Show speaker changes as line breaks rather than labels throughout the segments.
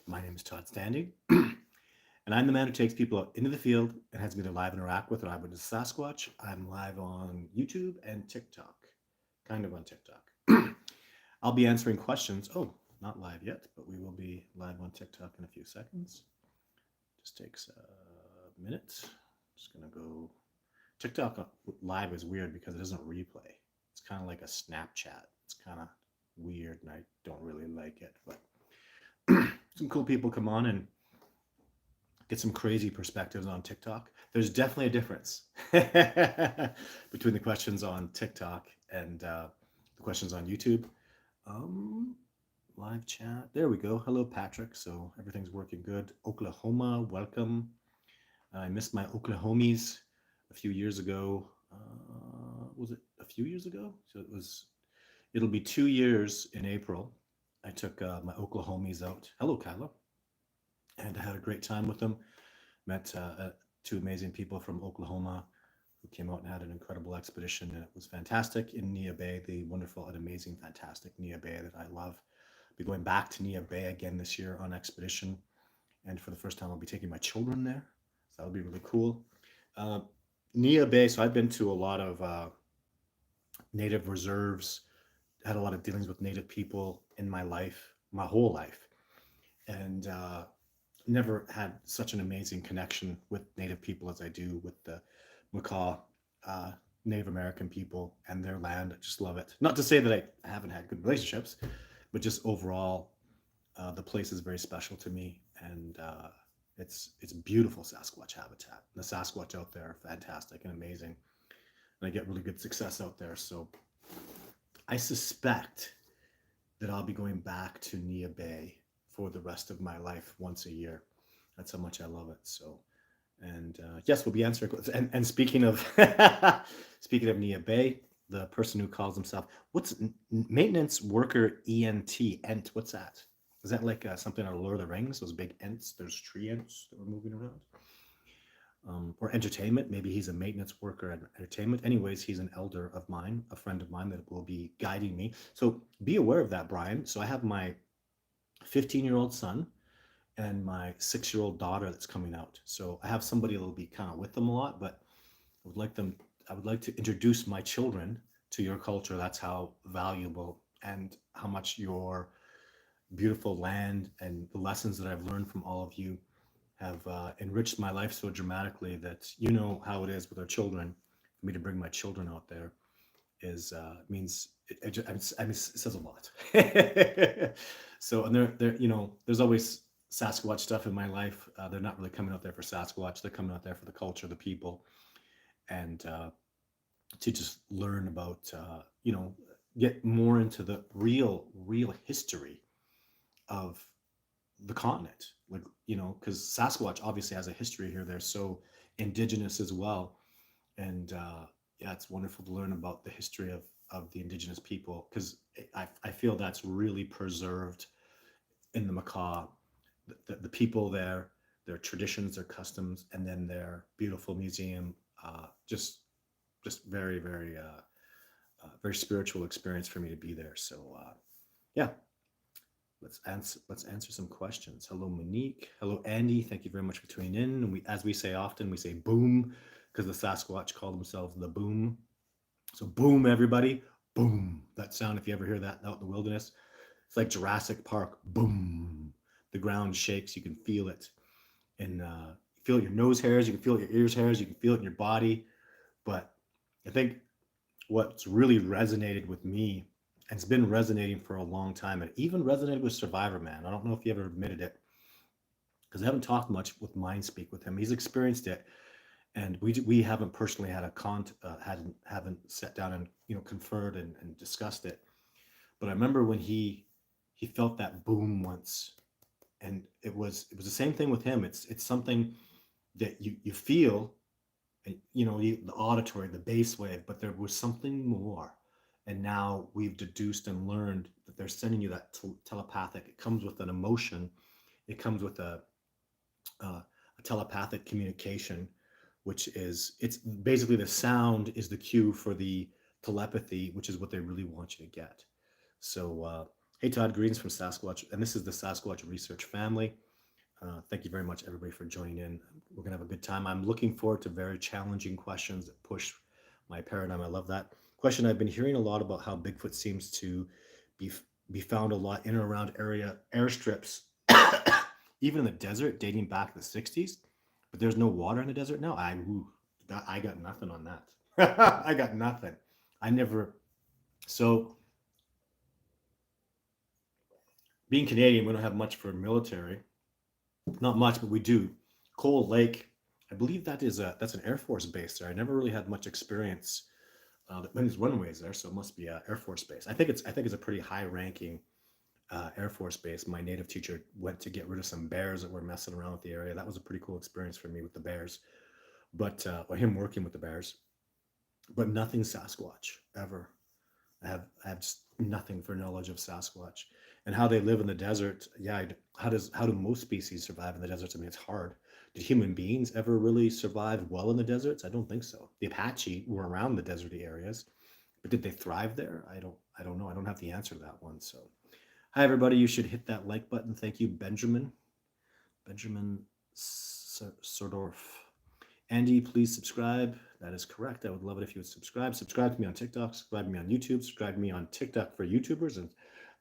My name is Todd Standing, and I'm the man who takes people out into the field and has me to live interact with an eyewitness Sasquatch. I'm live on YouTube and TikTok, kind of on TikTok. I'll be answering questions. Oh, not live yet, but we will be live on TikTok in a few seconds. Just takes a minute. Just gonna go. TikTok live is weird because it doesn't replay. It's kind of like a Snapchat. It's kind of weird, and I don't really like it. But some cool people come on and get some crazy perspectives on TikTok. There's definitely a difference between the questions on TikTok and the questions on YouTube. Um, Live chat. There we go. Hello, Patrick. So everything's working good. Oklahoma, welcome. I missed my Oklahomies a few years ago. Was it a few years ago? So it was. It'll be 2 years in April. I took my Oklahomies out. Hello, Kyla, and I had a great time with them. Met two amazing people from Oklahoma who came out and had an incredible expedition, and it was fantastic in Nia Bay, the wonderful and amazing, fantastic Nia Bay that I love. I'll be going back to Nia Bay again this year on expedition, and for the first time, I'll be taking my children there, so that'll be really cool. Uh, Nia Bay, so I've been to a lot of native reserves, had a lot of dealings with native people in my life, my whole life, and never had such an amazing connection with Native people as I do with the Macaw uh, Native American people and their land. I just love it. Not to say that I haven't had good relationships, but just overall, the place is very special to me, and it's beautiful Sasquatch habitat. The Sasquatch out there are fantastic and amazing, and I get really good success out there. So I suspect that I'll be going back to Nia Bay for the rest of my life once a year. That's how much I love it. So, and yes, we'll be answering. And speaking of speaking of Nia Bay, the person who calls himself what's maintenance worker Ent? What's that? Is that like something out of Lord of the Rings? Those big ents? There's tree ents that were moving around. Or entertainment. Maybe he's a maintenance worker at entertainment. Anyways, he's an elder of mine, a friend of mine that will be guiding me. So be aware of that, Brian. So I have my 15-year-old son and my 6-year-old daughter that's coming out. So I have somebody that'll be kind of with them a lot, but I would like them. I would like to introduce my children to your culture. That's how valuable and how much your beautiful land and the lessons that I've learned from all of you have enriched my life so dramatically that you know how it is with our children. For me to bring my children out there is means I mean, it says a lot. So and there there's always Sasquatch stuff in my life. They're not really coming out there for Sasquatch. They're coming out there for the culture, the people, and to just learn about get more into the real history of the continent. Like because Sasquatch obviously has a history here. They're so indigenous as well, and yeah, it's wonderful to learn about the history of the indigenous people because I feel that's really preserved in the Macaw, the people there, their traditions, their customs, and then their beautiful museum. Just very spiritual experience for me to be there. So yeah, let's answer some questions. Hello, Monique. Hello, Andy. Thank you very much for tuning in. And as we say often, we say boom because the Sasquatch call themselves the boom. So boom, everybody, boom. That sound, if you ever hear that out in the wilderness, it's like Jurassic Park. Boom. The ground shakes. You can feel it, and you feel it in your nose hairs. You can feel it in your ears hairs. You can feel it in your body. But I think what's really resonated with me, and it's been resonating for a long time, and even resonated with Survivor Man. I don't know if you ever admitted it, because I haven't talked much with Mindspeak with him. He's experienced it, and we haven't personally had a haven't sat down and conferred and discussed it. But I remember when he felt that boom once, and it was the same thing with him. It's something that you feel, the auditory, the bass wave, but there was something more. And now we've deduced and learned that they're sending you that telepathic. It comes with an emotion. It comes with a telepathic communication, which is it's basically the sound is the cue for the telepathy, which is what they really want you to get. So, Hey, Todd, greetings from Sasquatch, and this is the Sasquatch Research Family. Thank you very much, everybody, for joining in. We're going to have a good time. I'm looking forward to very challenging questions that push my paradigm. I love that question. I've been hearing a lot about how Bigfoot seems to be be found a lot in and around area airstrips, even in the desert, dating back to the 60s. But there's no water in the desert now. I got nothing on that. I got nothing. I never. So being Canadian, we don't have much for military. Not much, but we do. Cold Lake, I believe that's an Air Force base there. I never really had much experience. There's runways there, so it must be an Air Force base. I think it's a pretty high ranking Air Force base. My native teacher went to get rid of some bears that were messing around with the area. That was a pretty cool experience for me with the bears, or him working with the bears. But nothing Sasquatch ever. I have just nothing for knowledge of Sasquatch and how they live in the desert. Yeah, how do most species survive in the deserts? I mean, it's hard. Did human beings ever really survive well in the deserts? I don't think so. The Apache were around the deserty areas, but did they thrive there? I don't know. I don't have the answer to that one. So, hi everybody. You should hit that like button. Thank you, Benjamin Sordorf. Andy, please subscribe. That is correct. I would love it if you would subscribe. Subscribe to me on TikTok. Subscribe to me on YouTube. Subscribe to me on TikTok for YouTubers, and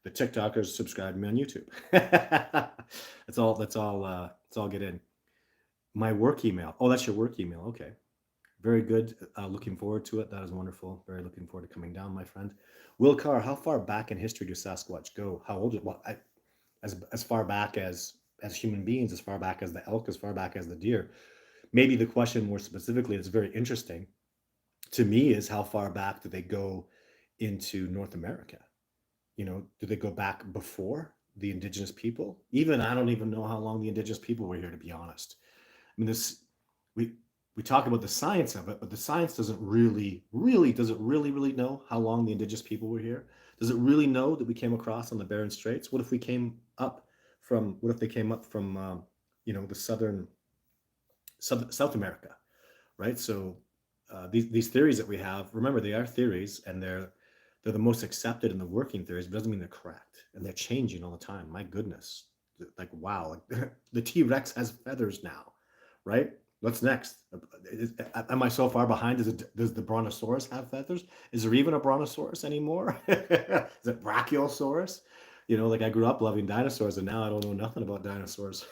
the TikTokers subscribe to me on YouTube. That's all. That's all. Let's all get in. My work email. Oh, that's your work email. Okay, very good. Looking forward to it. That is wonderful. Very looking forward to coming down, my friend. Will Carr, how far back in history do Sasquatch go? How old? Well, as far back as human beings, as far back as the elk, as far back as the deer. Maybe the question more specifically that's very interesting to me is how far back do they go into North America? Do they go back before the indigenous people? Even I don't even know how long the indigenous people were here, to be honest. I mean, we we talk about the science of it, but the science doesn't really know how long the indigenous people were here. Does it really know that we came across on the Bering Straits? What if we came up from? What if they came up from the South America, right? So these theories that we have, remember, they are theories, and they're the most accepted in the working theories, but it doesn't mean they're correct, and they're changing all the time. My goodness, like wow, like, the T-Rex has feathers now, right? What's next? Am I so far behind? Does the Brontosaurus have feathers? Is there even a Brontosaurus anymore? Is it Brachiosaurus? Like I grew up loving dinosaurs, and now I don't know nothing about dinosaurs.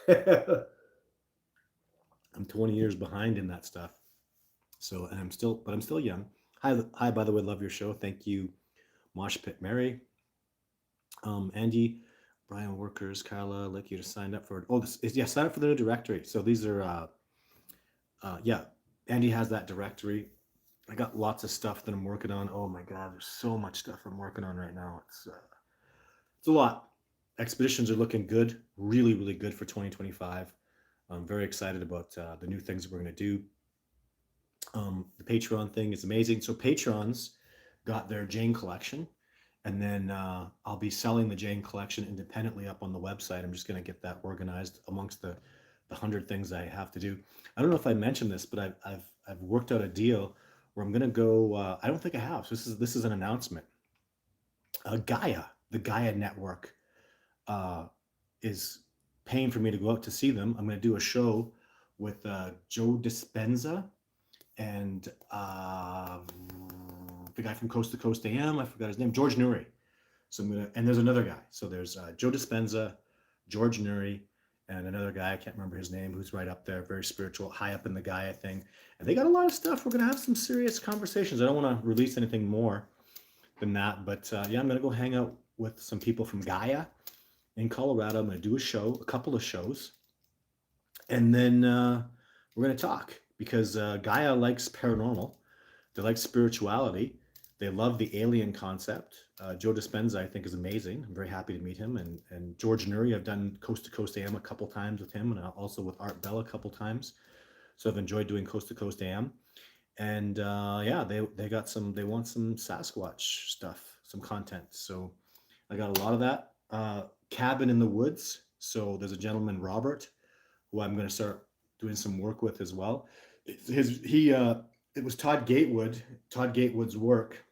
I'm 20 years behind in that stuff. So, and I'm still young. Hi, by the way, love your show. Thank you, Mosh Pit Mary, Andy, Brian Workers, Carla, like you to sign up for it. Oh, sign up for the new directory. So these are, yeah, Andy has that directory. I got lots of stuff that I'm working on. Oh my God, there's so much stuff I'm working on right now. It's a lot. Expeditions are looking good, really, really good for 2025. I'm very excited about the new things that we're going to do. The Patreon thing is amazing. So patrons got their Jane collection, and then I'll be selling the Jane collection independently up on the website. I'm just going to get that organized amongst the 100 things I have to do. I don't know if I mentioned this, but I've worked out a deal where I'm going to go. I don't think I have. So this is an announcement. Gaia, the Gaia Network, is paying for me to go out to see them. I'm going to do a show with Joe Dispenza and the guy from Coast to Coast AM. I forgot his name, George Nuri. So and there's another guy. So there's Joe Dispenza, George Nuri, and another guy, I can't remember his name, who's right up there, very spiritual, high up in the Gaia thing. And they got a lot of stuff. We're going to have some serious conversations. I don't want to release anything more than that, but yeah, I'm going to go hang out with some people from Gaia in Colorado. I'm going to do a couple of shows, and then we're going to talk, because Gaia likes paranormal. They like spirituality. They love the alien concept. Joe Dispenza, I think, is amazing. I'm very happy to meet him. And George Nuri, I've done Coast to Coast AM a couple times with him, and also with Art Bell a couple times. So I've enjoyed doing Coast to Coast AM. And yeah, they want some Sasquatch stuff, some content. So I got a lot of that. Cabin in the Woods. So there's a gentleman, Robert, who I'm going to start doing some work with as well. It was Todd Gatewood's work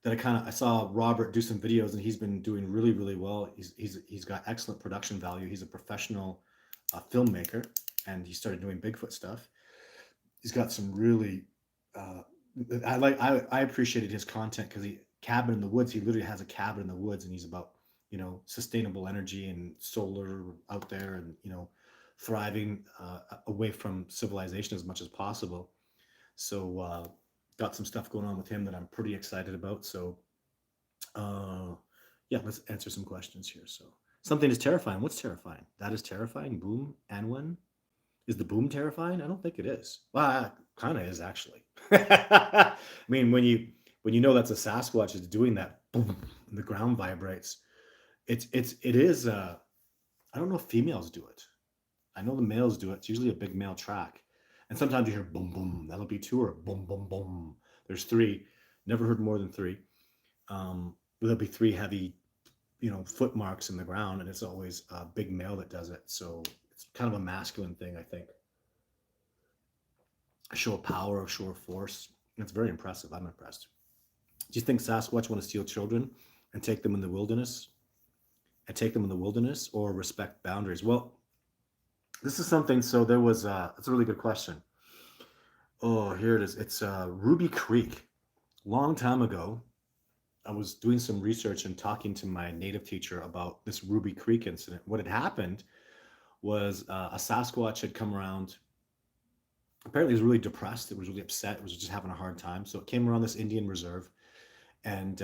that I saw Robert do some videos, and he's been doing really, really well. He's got excellent production value. He's a professional filmmaker, and he started doing Bigfoot stuff. He's got some really uh, I appreciated his content because he cabin in the woods. He literally has a cabin in the woods, and he's about sustainable energy and solar out there, and thriving away from civilization as much as possible. So got some stuff going on with him that I'm pretty excited about. So yeah, let's answer some questions here. So something is terrifying. What's terrifying? That is terrifying. Boom and when is the boom terrifying? I don't think it is. Well, it kind of is actually. I mean, when you know that's a Sasquatch is doing that, boom, and the ground vibrates. It is. I don't know if females do it. I know the males do it. It's usually a big male track, and sometimes you hear boom boom. That'll be two or boom boom boom. There's three. Never heard more than three. There'll be three heavy, foot marks in the ground, and it's always a big male that does it. So it's kind of a masculine thing, I think. A show of power, a show of force. It's very impressive. I'm impressed. Do you think Sasquatch want to steal children and take them in the wilderness? And take them in the wilderness or respect boundaries? Well, this is something. So there was. It's a really good question. Oh, here it is. It's Ruby Creek. Long time ago, I was doing some research and talking to my native teacher about this Ruby Creek incident. What had happened was a Sasquatch had come around. Apparently, it was really depressed. It was really upset. It was just having a hard time. So it came around this Indian reserve and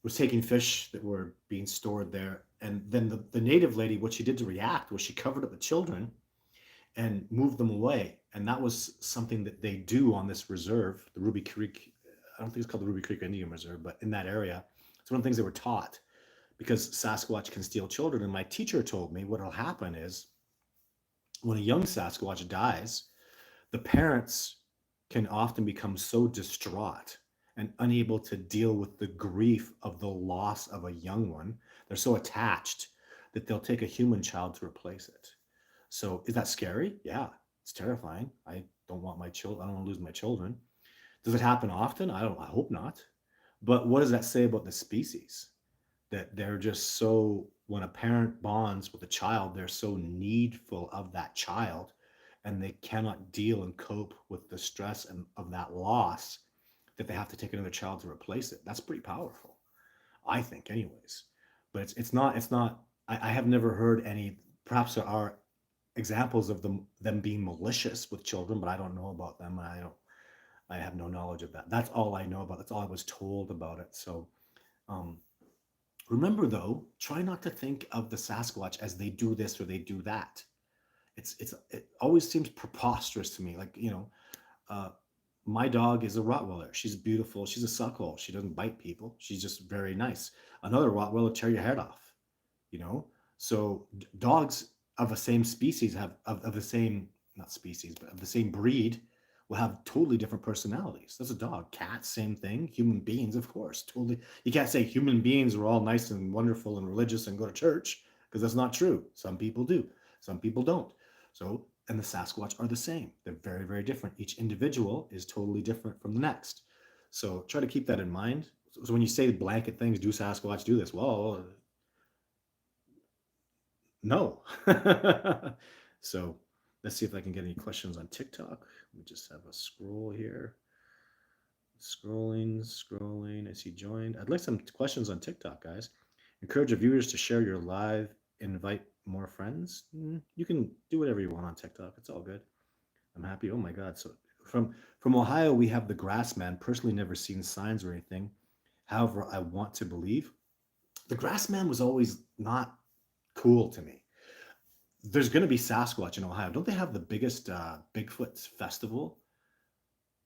was taking fish that were being stored there. And then the native lady, what she did to react was she covered up the children and moved them away. And that was something that they do on this reserve, the Ruby Creek. I don't think it's called the Ruby Creek Indian Reserve, but in that area, it's one of the things they were taught because Sasquatch can steal children. And my teacher told me what will happen is when a young Sasquatch dies, the parents can often become so distraught and unable to deal with the grief of the loss of a young one. They're so attached that they'll take a human child to replace it. So is that scary? Yeah, it's terrifying. I don't want my children. I don't want to lose my children. Does it happen often? I don't. I hope not. But what does that say about the species? That they're just so, when a parent bonds with a child, they're so needful of that child, and they cannot deal and cope with the stress and of that loss that they have to take another child to replace it. That's pretty powerful, I think, anyways. But it's not. I have never heard any. Perhaps there are examples of them being malicious with children, but I don't know about them. I have no knowledge of that. That's all I know about. That's all I was told about it. So um, remember though, try not to think of the Sasquatch as they do this or they do that. It always seems preposterous to me. Like uh, my dog is a Rottweiler. She's beautiful. She's a suckhole. She doesn't bite people. She's just very nice. Another Rottweiler tear your head off. You know, so dogs of the same species of the same, not species, but of the same breed will have totally different personalities. That's a dog. Cats, same thing. Human beings, of course, totally. You can't say human beings are all nice and wonderful and religious and go to church because that's not true. Some people do, some people don't. So, and the Sasquatch are the same. They're very, very different. Each individual is totally different from the next. So try to keep that in mind. So when you say blanket things, do Sasquatch do this? Well, no. So let's see if I can get any questions on TikTok. Let me just have a scroll here. Scrolling. I see joined. I'd like some questions on TikTok, guys. Encourage your viewers to share your live, invite more friends. You can do whatever you want on TikTok. It's all good. I'm happy. Oh my God. So from Ohio, we have the Grassman. Personally, never seen signs or anything. However, I want to believe. The Grassman was always not cool to me. There's going to be Sasquatch in Ohio. Don't they have the biggest Bigfoot festival?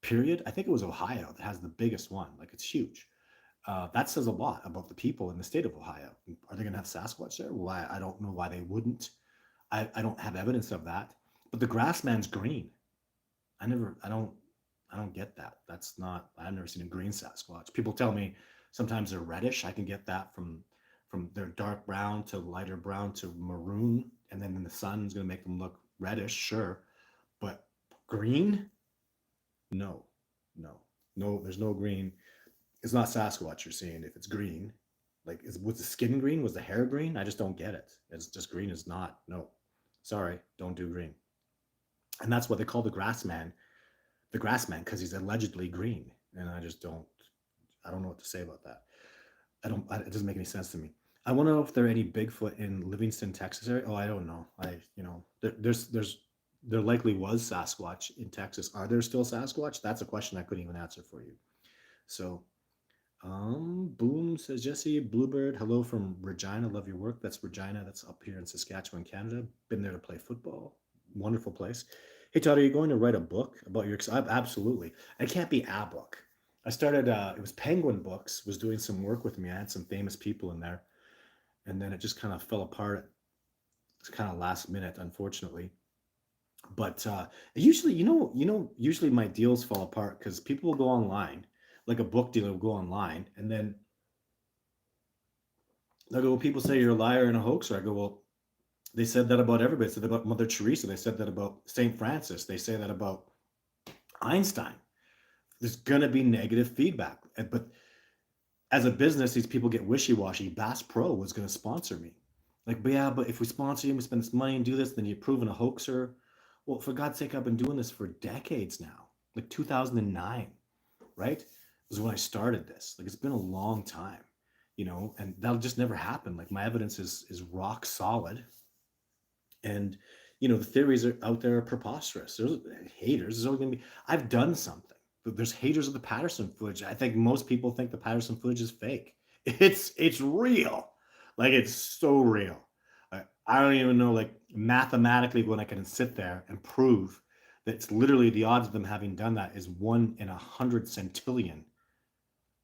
Period. I think it was Ohio that has the biggest one. Like it's huge. That says a lot about the people in the state of Ohio. Are they going to have Sasquatch there? Why? I don't know why they wouldn't. I don't have evidence of that. But the Grassman's green. I don't get that. That's not. I've never seen a green Sasquatch. People tell me sometimes they're reddish. I can get that from their dark brown to lighter brown to maroon, and then in the sun's going to make them look reddish, sure, but green, no, no, no. There's no green. It's not Sasquatch you're seeing if it's green. Like, was the skin green? Was the hair green? I just don't get it. It's just green is not. No, sorry, don't do green. And that's what they call the grass man, because he's allegedly green. And I just don't. I don't know what to say about that. I don't. It doesn't make any sense to me. I want to know if there are any Bigfoot in Livingston, Texas area. Oh, I don't know. There likely was Sasquatch in Texas. Are there still Sasquatch? That's a question I couldn't even answer for you. So, Boom says Jesse Bluebird. Hello from Regina. Love your work. That's Regina. That's up here in Saskatchewan, Canada. Been there to play football. Wonderful place. Hey Todd, are you going to write a book about your? Absolutely. It can't be a book. I started. It was Penguin Books. Was doing some work with me. I had some famous people in there, and then it just kind of fell apart. It's kind of last minute, unfortunately. But usually, usually my deals fall apart because people will go online, like a book dealer will go online, and then they'll go, well, people say you're a liar and a hoaxer. I go, well, they said that about everybody. They said that about Mother Teresa. They said that about St. Francis. They say that about Einstein. There's going to be negative feedback. But as a business, these people get wishy-washy. Bass Pro was going to sponsor me. Like, but yeah, but if we sponsor you, we spend this money and do this, then you're proven a hoaxer. Well, for God's sake, I've been doing this for decades now, like 2009, right? Was when I started this. Like, it's been a long time, and that'll just never happen. Like, my evidence is rock solid, and the theories are out there are preposterous. There's haters. There's always gonna be. I've done something. There's haters of the Patterson footage. I think most people think the Patterson footage is fake. It's real. Like, it's so real. I don't even know, like, mathematically, when I can sit there and prove that it's literally the odds of them having done that is 1 in 100 centillion.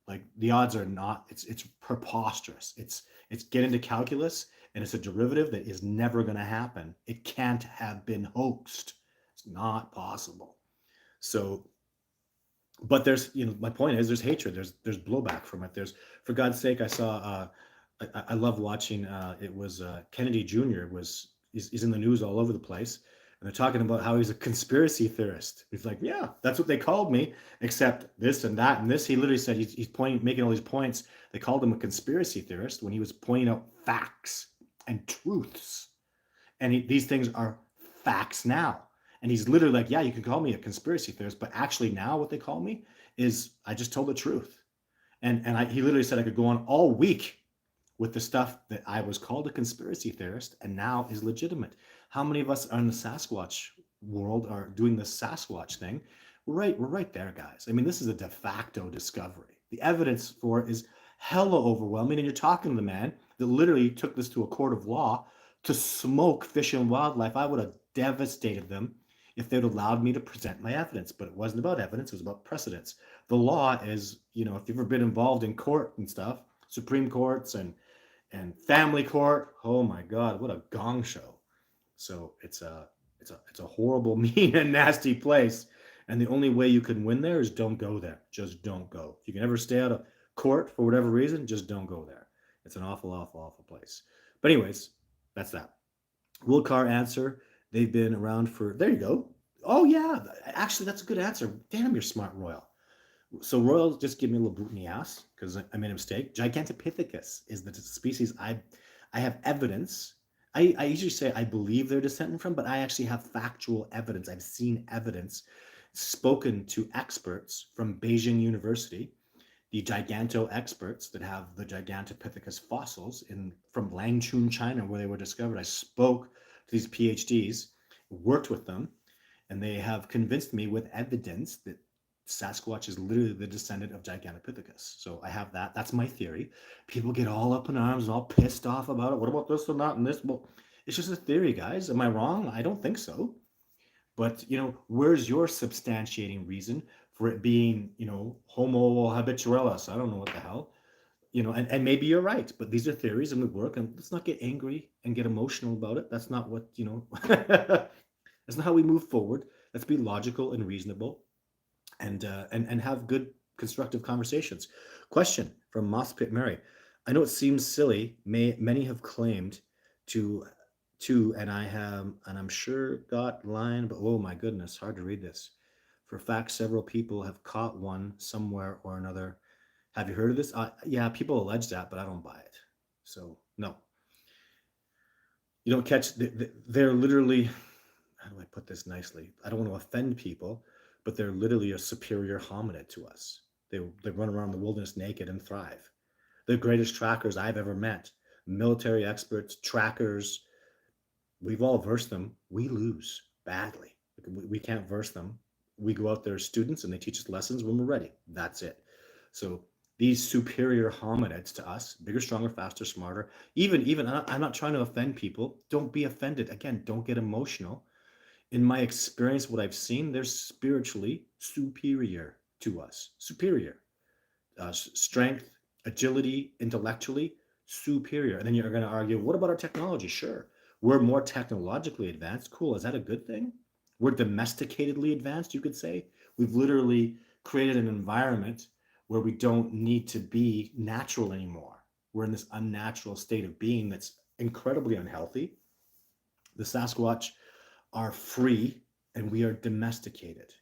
Like, the odds are not. It's preposterous. It's get into calculus, and it's a derivative that is never going to happen. It can't have been hoaxed. It's not possible. So, but there's, my point is, there's hatred. There's blowback from it. There's, for God's sake, I saw. I love watching. It was Kennedy Jr. He's in the news all over the place, and they're talking about how he's a conspiracy theorist. He's like, yeah, that's what they called me, except this and that and this. He literally said he's making all these points. They called him a conspiracy theorist when he was pointing out facts and truths, and these things are facts now. And he's literally like, yeah, you can call me a conspiracy theorist, but actually now what they call me is I just told the truth. And he literally said I could go on all week with the stuff that I was called a conspiracy theorist and now is legitimate. How many of us are in the Sasquatch world are doing the Sasquatch thing? We're right there, guys. I mean, this is a de facto discovery. The evidence for it is hella overwhelming, and you're talking to the man that literally took this to a court of law to smoke Fish and Wildlife. I would have devastated them if they'd allowed me to present my evidence, but it wasn't about evidence, it was about precedents. The law is, if you've ever been involved in court and stuff, Supreme Courts and family court, oh my God, what a gong show. So it's a horrible, mean, and nasty place. And the only way you can win there is don't go there. Just don't go. If you can ever stay out of court for whatever reason, just don't go there. It's an awful, awful, awful place. But anyways, that's that. Will Carr answer. They've been around for. There you go. Oh yeah, actually that's a good answer. Damn, you're smart, Royal. So Royal just give me a little boot in the ass because I made a mistake. Gigantopithecus is the species I have evidence. I usually say I believe they're descended from, but I actually have factual evidence. I've seen evidence, spoken to experts from Beijing University, the giganto experts that have the Gigantopithecus fossils from Langchun, China, where they were discovered. I spoke to these PhDs, worked with them, and they have convinced me with evidence that Sasquatch is literally the descendant of Gigantopithecus. So I have that. That's my theory. People get all up in arms and all pissed off about it. What about this or not and this? Well, it's just a theory, guys. Am I wrong? I don't think so. But, where's your substantiating reason for it being, Homo habitualis? I don't know what the hell. And maybe you're right, but these are theories and we work, and let's not get angry and get emotional about it. That's not what, that's not how we move forward. Let's be logical and reasonable and have good constructive conversations. Question from Moss Pit Mary. I know it seems silly. Many have claimed to and I'm sure got line, but oh my goodness, hard to read this. For a fact, several people have caught one somewhere or another. Have you heard of this? Yeah, people allege that, but I don't buy it. So no, you don't catch. They're literally. How do I put this nicely? I don't want to offend people, but they're literally a superior hominid to us. They run around the wilderness naked and thrive. The greatest trackers I've ever met, military experts, trackers. We've all versed them. We lose badly. We can't verse them. We go out there as students and they teach us lessons when we're ready. That's it. So these superior hominids to us, bigger, stronger, faster, smarter. Even I'm not trying to offend people. Don't be offended. Again, don't get emotional. In my experience, what I've seen, they're spiritually superior to us. Superior. Strength, agility, intellectually superior. And then you're going to argue, what about our technology? Sure, we're more technologically advanced. Cool. Is that a good thing? We're domesticatedly advanced, you could say. We've literally created an environment where we don't need to be natural anymore. We're in this unnatural state of being that's incredibly unhealthy. The Sasquatch are free and we are domesticated.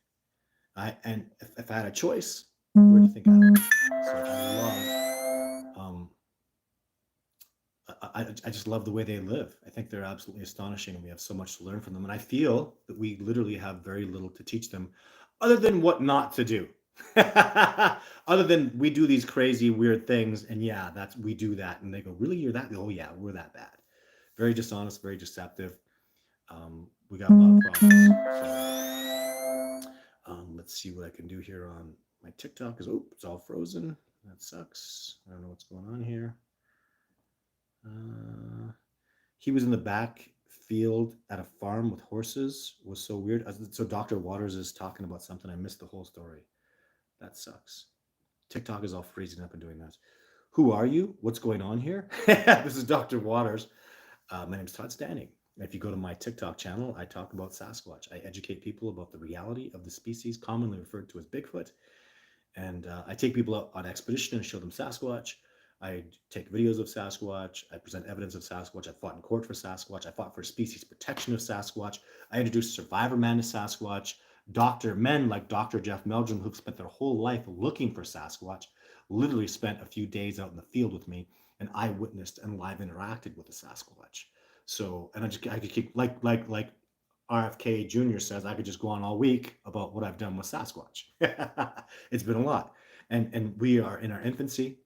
And if I had a choice, where do you think I would? So I love, I just love the way they live. I think they're absolutely astonishing, and we have so much to learn from them. And I feel that we literally have very little to teach them, other than what not to do. Other than we do these crazy, weird things, and yeah, that's we do that, and they go, "Really, you're that? Oh yeah, we're that bad." Very dishonest, very deceptive. We got a lot of problems. So, let's see what I can do here on my TikTok. Is oh, it's all frozen. That sucks. I don't know what's going on here. Uh, he was in the back field at a farm with horses. Was so weird. So Dr. Waters is talking about something. I missed the whole story. That sucks. TikTok is all freezing up and doing that. Who are you? What's going on here? This is Dr. Waters. My name is Todd Standing. If you go to my TikTok channel, I talk about Sasquatch. I educate people about the reality of the species commonly referred to as Bigfoot. And I take people out on expedition and show them Sasquatch. I take videos of Sasquatch. I present evidence of Sasquatch. I fought in court for Sasquatch. I fought for species protection of Sasquatch. I introduced Survivor Man to Sasquatch. Men like Dr. Jeff Meldrum, who've spent their whole life looking for Sasquatch, literally spent a few days out in the field with me, and I witnessed and live interacted with the Sasquatch. So, and I could keep like RFK Jr. says, I could just go on all week about what I've done with Sasquatch. It's been a lot. And we are in our infancy.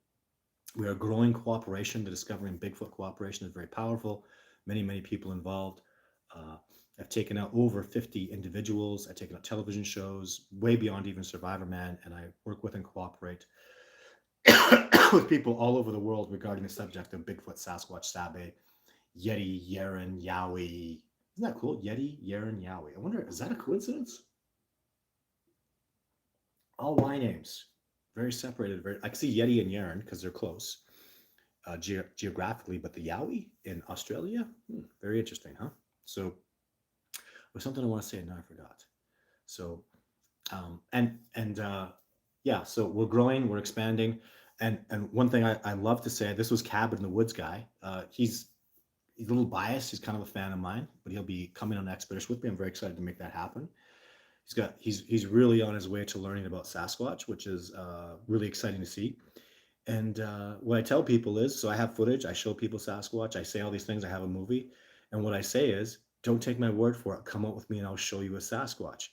We are growing cooperation. The Discovering Bigfoot cooperation is very powerful. Many people involved. Uh, I've taken out over 50 individuals. I've taken out television shows, way beyond even Survivor Man, and I work with and cooperate with people all over the world regarding the subject of Bigfoot, Sasquatch, Sabe, Yeti, Yeren, Yowie. Isn't that cool? Yeti, Yeren, Yowie. I wonder, is that a coincidence? All Y names, very separated. I can see Yeti and Yeren because they're close geographically, but the Yowie in Australia, very interesting, huh? So, there's something I want to say and now I forgot. So, yeah, so we're growing, we're expanding, and one thing I love to say, this was Cabin in the Woods guy. He's a little biased. He's kind of a fan of mine, but he'll be coming on an expedition with me. I'm very excited to make that happen. He's really on his way to learning about Sasquatch, which is really exciting to see. And what I tell people is, so I have footage. I show people Sasquatch. I say all these things. I have a movie, and what I say is, don't take my word for it. Come out with me, and I'll show you a Sasquatch.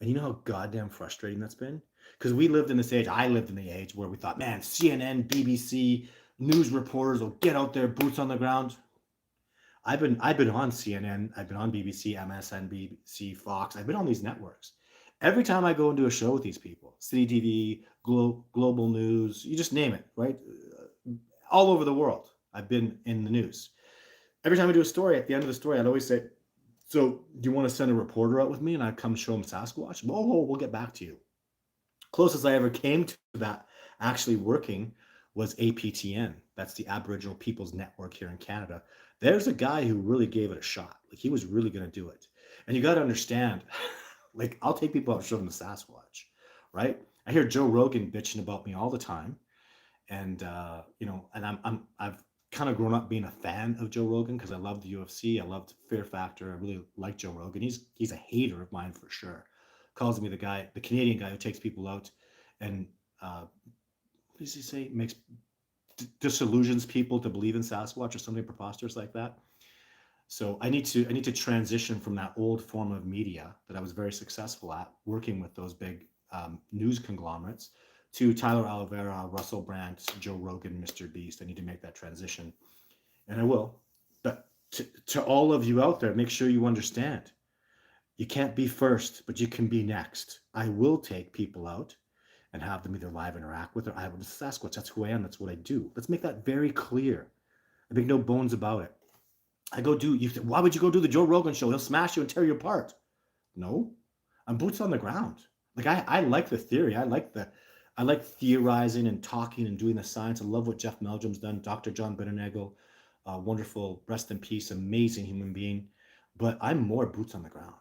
And you know how goddamn frustrating that's been? Because we lived in this age. I lived in the age where we thought, man, CNN, BBC, news reporters will get out there, boots on the ground. I've been on CNN, I've been on BBC, MSNBC, Fox. I've been on these networks. Every time I go and do a show with these people, City TV, Global News, you just name it, right? All over the world, I've been in the news. Every time I do a story, at the end of the story, I'd always say, "So, do you want to send a reporter out with me?" And I'd come show them Sasquatch. Oh, we'll get back to you. Closest I ever came to that actually working was APTN. That's the Aboriginal Peoples Network here in Canada. There's a guy who really gave it a shot. Like he was really going to do it. And you got to understand, like I'll take people out and show them the Sasquatch, right? I hear Joe Rogan bitching about me all the time, and and I've kind of grown up being a fan of Joe Rogan because I love the UFC, I loved Fear Factor, I really like Joe Rogan. He's a hater of mine for sure. Calls me the Canadian guy who takes people out and does he say? Makes disillusions people to believe in Sasquatch or something preposterous like that. So I need to transition from that old form of media that I was very successful at, working with those big news conglomerates, to Tyler Oliveira, Russell Brand, Joe Rogan, Mr. Beast. I need to make that transition, and I will. But to all of you out there, make sure you understand. You can't be first, but you can be next. I will take people out and have them either live interact with or I will Sasquatch. That's who I am. That's what I do. Let's make that very clear. I make no bones about it. I go do you. Why would you go do the Joe Rogan show? He'll smash you and tear you apart. No, I'm boots on the ground. Like I like the theory. I like theorizing and talking and doing the science. I love what Jeff Meldrum's done. Dr. John Bitternagel, wonderful, rest in peace, amazing human being. But I'm more boots on the ground,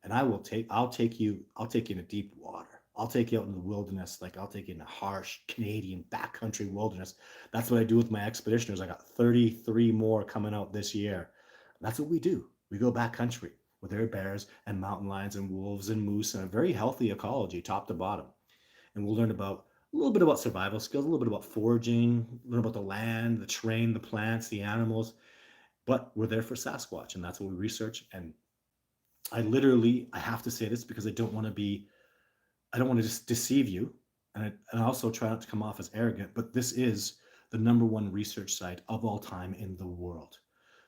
and I'll take you into deep water. I'll take you out in the wilderness, like I'll take you in the harsh Canadian backcountry wilderness. That's what I do with my expeditioners. I got 33 more coming out this year. That's what we do. We go backcountry with their bears and mountain lions and wolves and moose and a very healthy ecology, top to bottom. And we'll learn about a little bit about survival skills, a little bit about foraging, learn about the land, the terrain, the plants, the animals. But we're there for Sasquatch, and that's what we research. And I have to say this because I don't want to just deceive you. And I also try not to come off as arrogant, but this is the number one research site of all time in the world.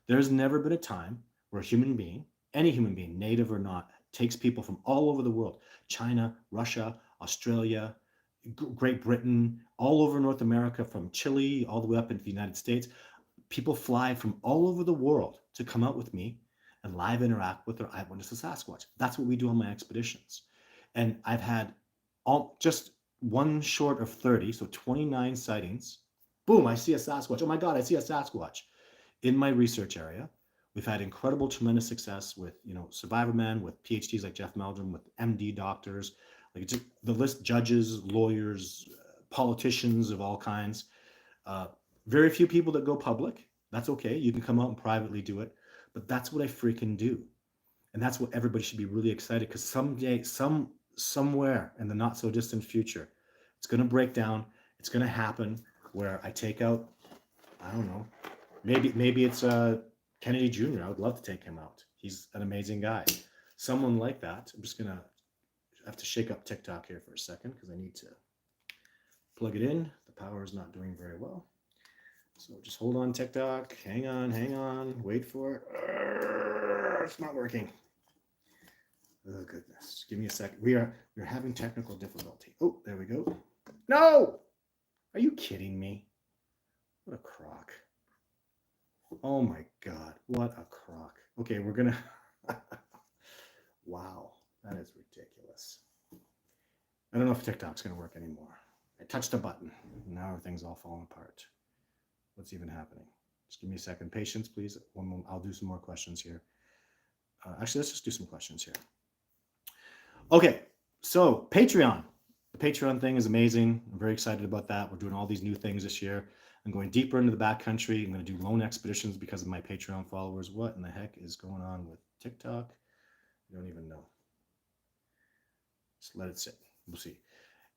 There's never been a time where a human being, any human being, native or not, takes people from all over the world, China, Russia, Australia, Great Britain, all over North America, from Chile all the way up into the United States. People fly from all over the world to come out with me and live interact with their eyewitness to Sasquatch. That's what we do on my expeditions. And I've had just one short of 30, so 29 sightings. Boom, I see a Sasquatch. Oh my God, I see a Sasquatch in my research area. We've had incredible, tremendous success with, survivor men, with PhDs like Jeff Meldrum, with MD doctors, like the list, judges, lawyers, politicians of all kinds. Uh, Very few people that go public. That's okay. You can come out and privately do it, but that's what I freaking do. And that's what everybody should be really excited, because someday, somewhere in the not so distant future, it's going to break down. It's going to happen where I take out, I don't know, maybe it's Kennedy Jr. I would love to take him out. He's an amazing guy. Someone like that. I'm just going to have to shake up TikTok here for a second because I need to plug it in. The power is not doing very well. So just hold on, TikTok. Hang on. Wait for it. It's not working. Oh goodness. Give me a second. We're having technical difficulty. Oh, there we go. No! Are you kidding me? What a crock. Oh my God. What a crock. Okay, we're gonna wow, that is ridiculous. I don't know if TikTok's gonna work anymore. I touched a button. Now everything's all falling apart. What's even happening? Just give me a second. Patience, please. One moment. I'll do some more questions here. Actually, let's just do some questions here. Okay, so Patreon. The Patreon thing is amazing. I'm very excited about that. We're doing all these new things this year. I'm going deeper into the backcountry. I'm going to do lone expeditions because of my Patreon followers. What in the heck is going on with TikTok? I don't even know. Just let it sit. We'll see.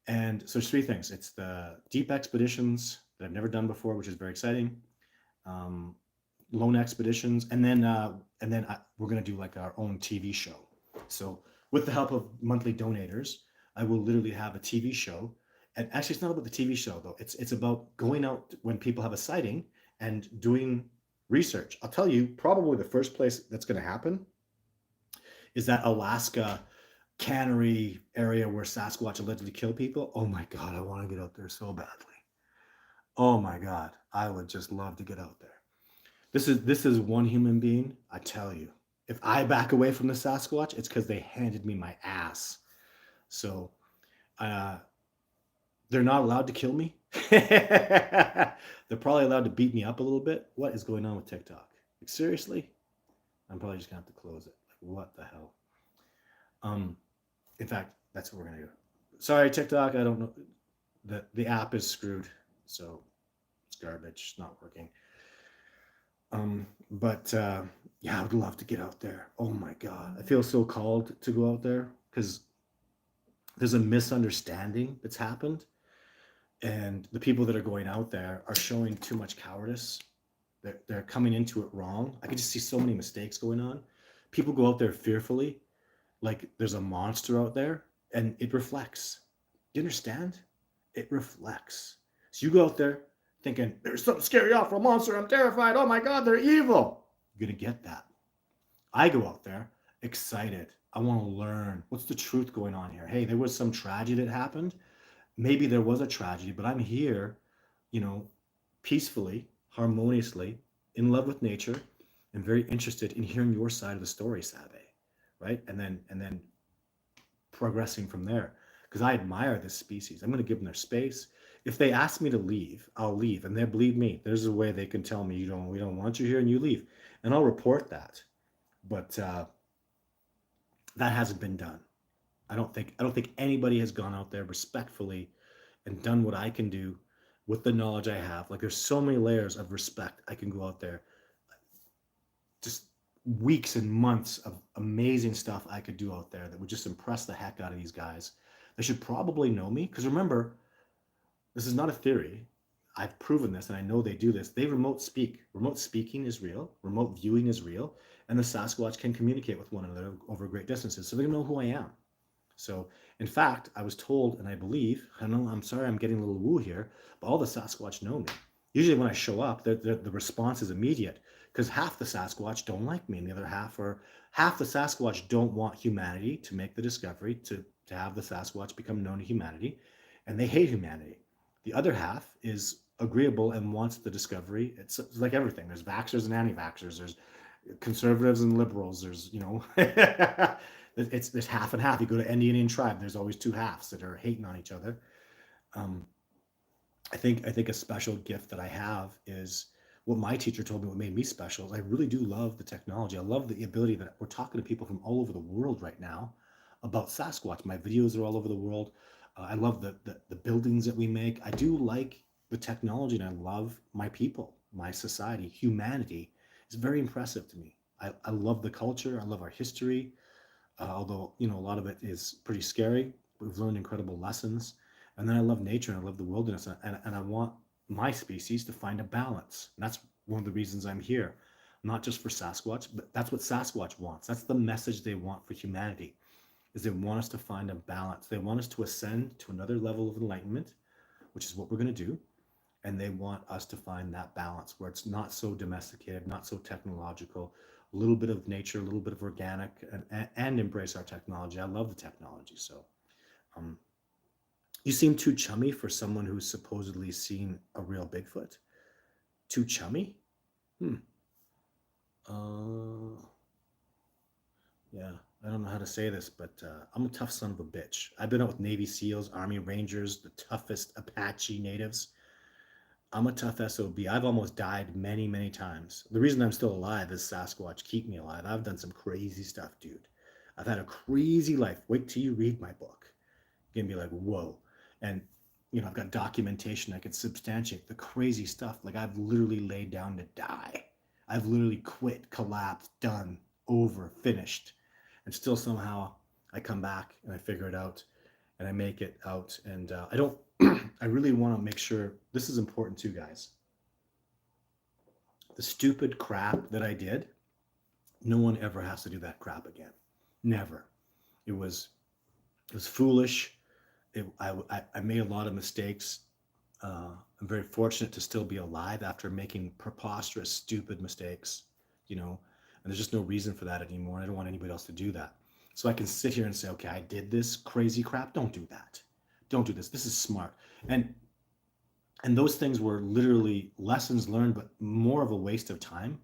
And so there's three things. It's the deep expeditions that I've never done before, which is very exciting. Lone expeditions, and then we're going to do like our own TV show. So with the help of monthly donators, I will literally have a TV show. And actually, it's not about the TV show though. It's about going out when people have a sighting and doing research. I'll tell you, probably the first place that's going to happen is that Alaska cannery area where Sasquatch allegedly kill people. Oh my God, I want to get out there so badly. Oh my God, I would just love to get out there. This is one human being, I tell you. If I back away from the Sasquatch, it's because they handed me my ass. So they're not allowed to kill me. They're probably allowed to beat me up a little bit. What is going on with TikTok? Like, seriously? I'm probably just gonna have to close it. Like, what the hell? In fact, that's what we're gonna do. Sorry, TikTok. I don't know. The app is screwed, so it's garbage. It's not working. But yeah, I would love to get out there. Oh my God, I feel so called to go out there because there's a misunderstanding that's happened. And the people that are going out there are showing too much cowardice. They're coming into it wrong. I can just see so many mistakes going on. People go out there fearfully, like there's a monster out there, and it reflects. Do you understand? It reflects. So you go out there thinking, there's something scary off for a monster. I'm terrified. Oh my God, they're evil. You're going to get that. I go out there excited. I want to learn what's the truth going on here. Hey, there was some tragedy that happened. Maybe there was a tragedy, but I'm here, you know, peacefully, harmoniously, in love with nature, and very interested in hearing your side of the story, Save, right? And then progressing from there, because I admire this species. I'm going to give them their space. If they ask me to leave, I'll leave, and they believe me. There's a way they can tell me we don't want you here, and you leave, and I'll report that. But that hasn't been done. I don't think anybody has gone out there respectfully and done what I can do with the knowledge I have. Like there's so many layers of respect. I can go out there, just weeks and months of amazing stuff I could do out there that would just impress the heck out of these guys. They should probably know me because remember, this is not a theory. I've proven this and I know they do this. They remote speak. Remote speaking is real. Remote viewing is real. And the Sasquatch can communicate with one another over great distances. So they know who I am. So, in fact, I was told, and I believe, I know, I'm sorry, I'm getting a little woo here, but all the Sasquatch know me. Usually, when I show up, the response is immediate because half the Sasquatch don't like me, and the other half the Sasquatch don't want humanity to make the discovery to have the Sasquatch become known to humanity, and they hate humanity. The other half is agreeable and wants the discovery. It's like everything. There's vaxxers and anti-vaxxers. There's conservatives and liberals. There's it's there's half and half. You go to any Indian tribe, there's always two halves that are hating on each other. Um, I think a special gift that I have is what my teacher told me. What made me special is I really do love the technology. I love the ability that we're talking to people from all over the world right now about Sasquatch. My videos are all over the world. I love the buildings that we make. I do like the technology, and I love my people, my society, humanity. It's very impressive to me. I love the culture. I love our history. Although a lot of it is pretty scary. We've learned incredible lessons, and then I love nature and I love the wilderness, and I want my species to find a balance. And that's one of the reasons I'm here, not just for Sasquatch, but that's what Sasquatch wants. That's the message they want for humanity, is they want us to find a balance. They want us to ascend to another level of enlightenment, which is what we're going to do, and they want us to find that balance where it's not so domesticated, not so technological, a little bit of nature, a little bit of organic, and embrace our technology. I love the technology. So um, you seem too chummy for someone who's supposedly seen a real Bigfoot. Too chummy? Hmm. Uh, yeah, I don't know how to say this, but I'm a tough son of a bitch. I've been out with Navy SEALs, Army Rangers, the toughest Apache natives. I'm a tough SOB. I've almost died many, many times. The reason I'm still alive is Sasquatch keep me alive. I've done some crazy stuff, dude. I've had a crazy life. Wait till you read my book. You're gonna be like, whoa. And I've got documentation I can substantiate the crazy stuff. Like I've literally laid down to die. I've literally quit, collapsed, done, over, finished. And still somehow I come back and I figure it out and I make it out. And I don't, I really want to make sure this is important too, guys. The stupid crap that I did, no one ever has to do that crap again. Never. It was foolish. I made a lot of mistakes. I'm very fortunate to still be alive after making preposterous, stupid mistakes, and there's just no reason for that anymore. I don't want anybody else to do that. So I can sit here and say, okay, I did this crazy crap. Don't do that. Don't do this. This is smart. And those things were literally lessons learned, but more of a waste of time.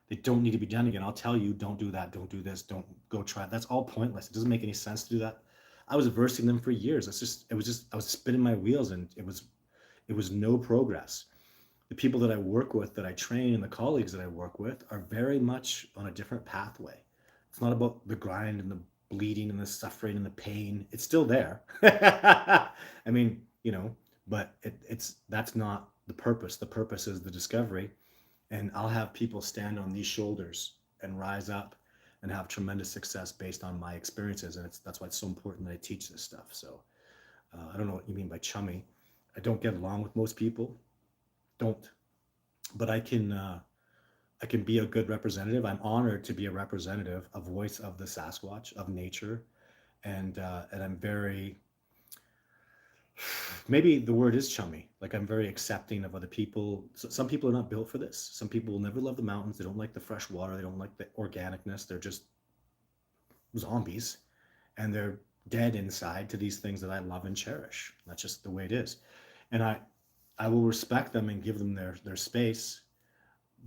They don't need to be done again. I'll tell you, don't do that. Don't do this. Don't go try it. That's all pointless. It doesn't make any sense to do that. I was versing them for years. I was spinning my wheels, and it was no progress. The people that I work with, that I train, and the colleagues that I work with are very much on a different pathway. It's not about the grind and the bleeding and the suffering and the pain. It's still there. I mean, but that's not the purpose. The purpose is the discovery, and I'll have people stand on these shoulders and rise up and have tremendous success based on my experiences, and that's why it's so important that I teach this stuff. So I don't know what you mean by chummy. I don't get along with most people. Don't. But I can be a good representative. I'm honored to be a representative, a voice of the Sasquatch, of nature, and I'm very, maybe the word is chummy. Like I'm very accepting of other people. Some people are not built for this. Some people will never love the mountains. They don't like the fresh water. They don't like the organicness. They're just zombies, and they're dead inside to these things that I love and cherish. That's just the way it is, and I will respect them and give them their space,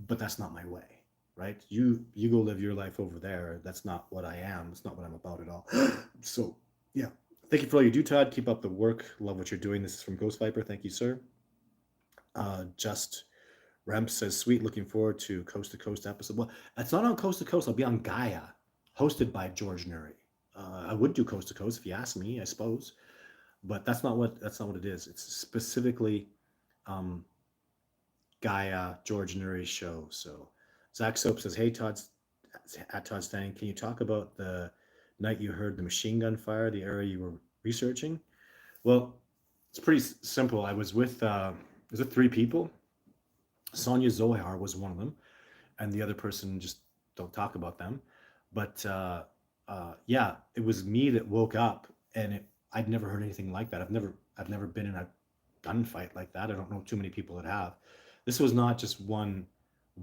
but that's not my way, right? You go live your life over there. That's not what I am. It's not what I'm about at all. So yeah, thank you for all you do, Todd. Keep up the work. Love what you're doing. This is from Ghost Viper. Thank you, sir. Just Remp says, sweet. Looking forward to Coast episode. Well, it's not on Coast to Coast. I'll be on Gaia, hosted by George Nuri. I would do Coast to Coast if you ask me, I suppose, but that's not what it is. It's specifically um, Gaia George Nuri's show. So Zach Soap says, "Hey Todd, at Todd Standing, can you talk about the night you heard the machine gun fire, the area you were researching?" Well, it's pretty simple. I was with three people. Sonia Zohar was one of them, and the other person just don't talk about them. But yeah, it was me that woke up, and I'd never heard anything like that. I've never been in a gunfight like that. I don't know too many people that have. This was not just one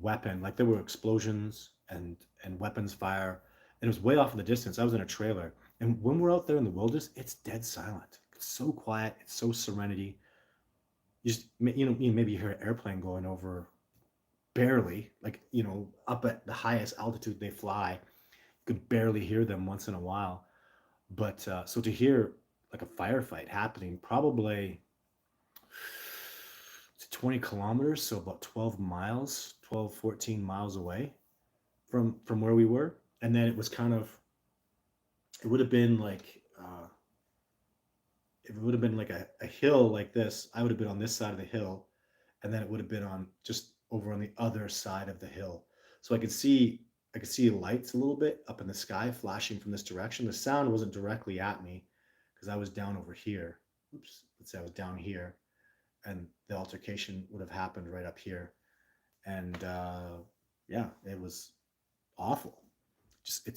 weapon. Like there were explosions and weapons fire, and it was way off in the distance. I was in a trailer, and when we're out there in the wilderness, it's dead silent. It's so quiet. It's so serenity. You just maybe you hear an airplane going over barely, like up at the highest altitude they fly. You could barely hear them once in a while. But so to hear like a firefight happening, probably 20 kilometers, so about 12 miles, 12, 14 miles away from where we were. And then it was kind of, it would have been like, if it would have been like a hill like this, I would have been on this side of the hill, and then it would have been on just over on the other side of the hill. So I could see lights a little bit up in the sky flashing from this direction. The sound wasn't directly at me because I was down over here. Oops, let's say I was down here, and the altercation would have happened right up here. And yeah, it was awful. Just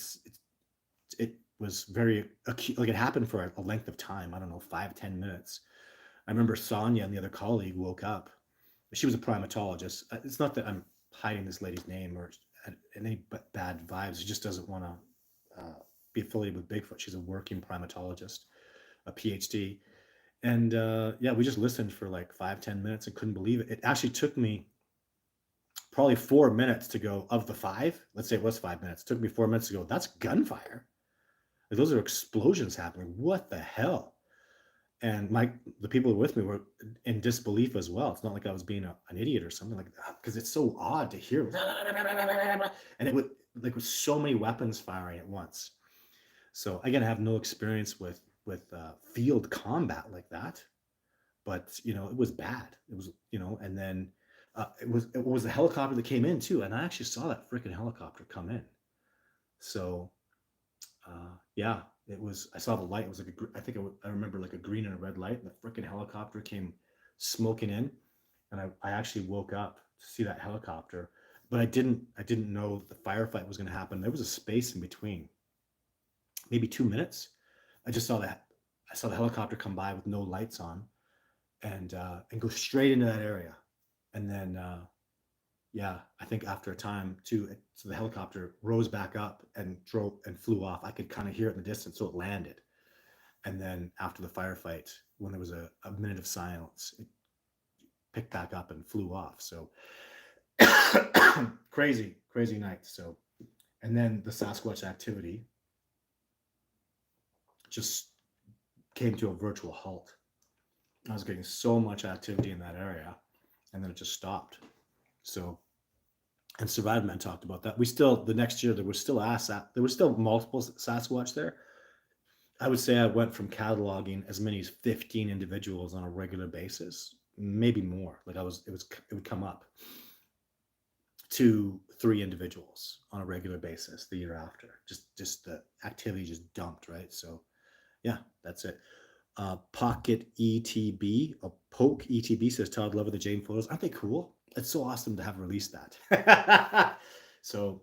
it was very acute. Like it happened for a length of time. I don't know, 5, 10 minutes. I remember Sonia and the other colleague woke up. She was a primatologist. It's not that I'm hiding this lady's name or any bad vibes. She just doesn't want to be affiliated with Bigfoot. She's a working primatologist, a PhD. And yeah, we just listened for like 5, 10 minutes and couldn't believe it. It actually took me probably 4 minutes to go of the five. Let's say it was 5 minutes. It took me 4 minutes to go. That's gunfire. Like, those are explosions happening. What the hell? And the people with me were in disbelief as well. It's not like I was being an idiot or something like that, because it's so odd to hear, and it would like with so many weapons firing at once. So again, I have no experience with field combat like that, but it was bad. It was and then it was the helicopter that came in too, and I actually saw that freaking helicopter come in. So yeah, it was. I saw the light. It was like I think I remember like a green and a red light, and the freaking helicopter came smoking in, and I actually woke up to see that helicopter, but I didn't know the firefight was going to happen. There was a space in between, maybe 2 minutes. I just saw that. I saw the helicopter come by with no lights on, and go straight into that area, and then yeah, I think after a time too, so the helicopter rose back up and drove and flew off. I could kind of hear it in the distance, so it landed. And then after the firefight, when there was a minute of silence, it picked back up and flew off. So crazy, crazy night. So, and then the Sasquatch activity just came to a virtual halt. I was getting so much activity in that area, and then it just stopped. So, and Survive Men talked about that. We still, the next year, there was still multiple Sasquatch there. I would say I went from cataloging as many as 15 individuals on a regular basis, maybe more. Like it would come up to 3 individuals on a regular basis the year after. Just the activity just dumped, right? So yeah, that's it. Pocket ETB, a Poke ETB says Todd Love of the Jane photos. Aren't they cool? It's so awesome to have released that. So,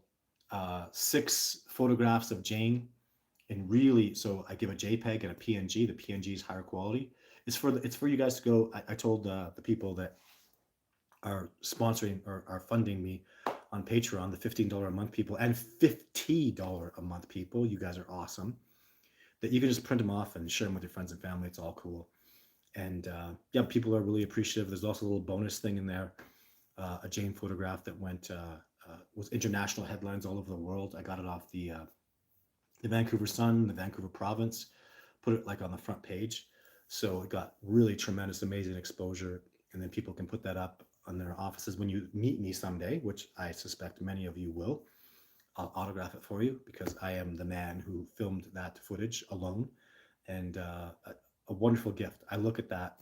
6 photographs of Jane, and really, so I give a JPEG and a PNG. The PNG is higher quality. It's for you guys to go. I told the people that are sponsoring or are funding me on Patreon, the $15 a month people and $50 a month people. You guys are awesome. That you can just print them off and share them with your friends and family. It's all cool. And yeah, people are really appreciative. There's also a little bonus thing in there, a Jane photograph that went was international headlines all over the world. I got it off the Vancouver Sun, the Vancouver Province, put it like on the front page. So it got really tremendous, amazing exposure. And then people can put that up on their offices when you meet me someday, which I suspect many of you will. I'll autograph it for you because I am the man who filmed that footage alone, and a wonderful gift. I look at that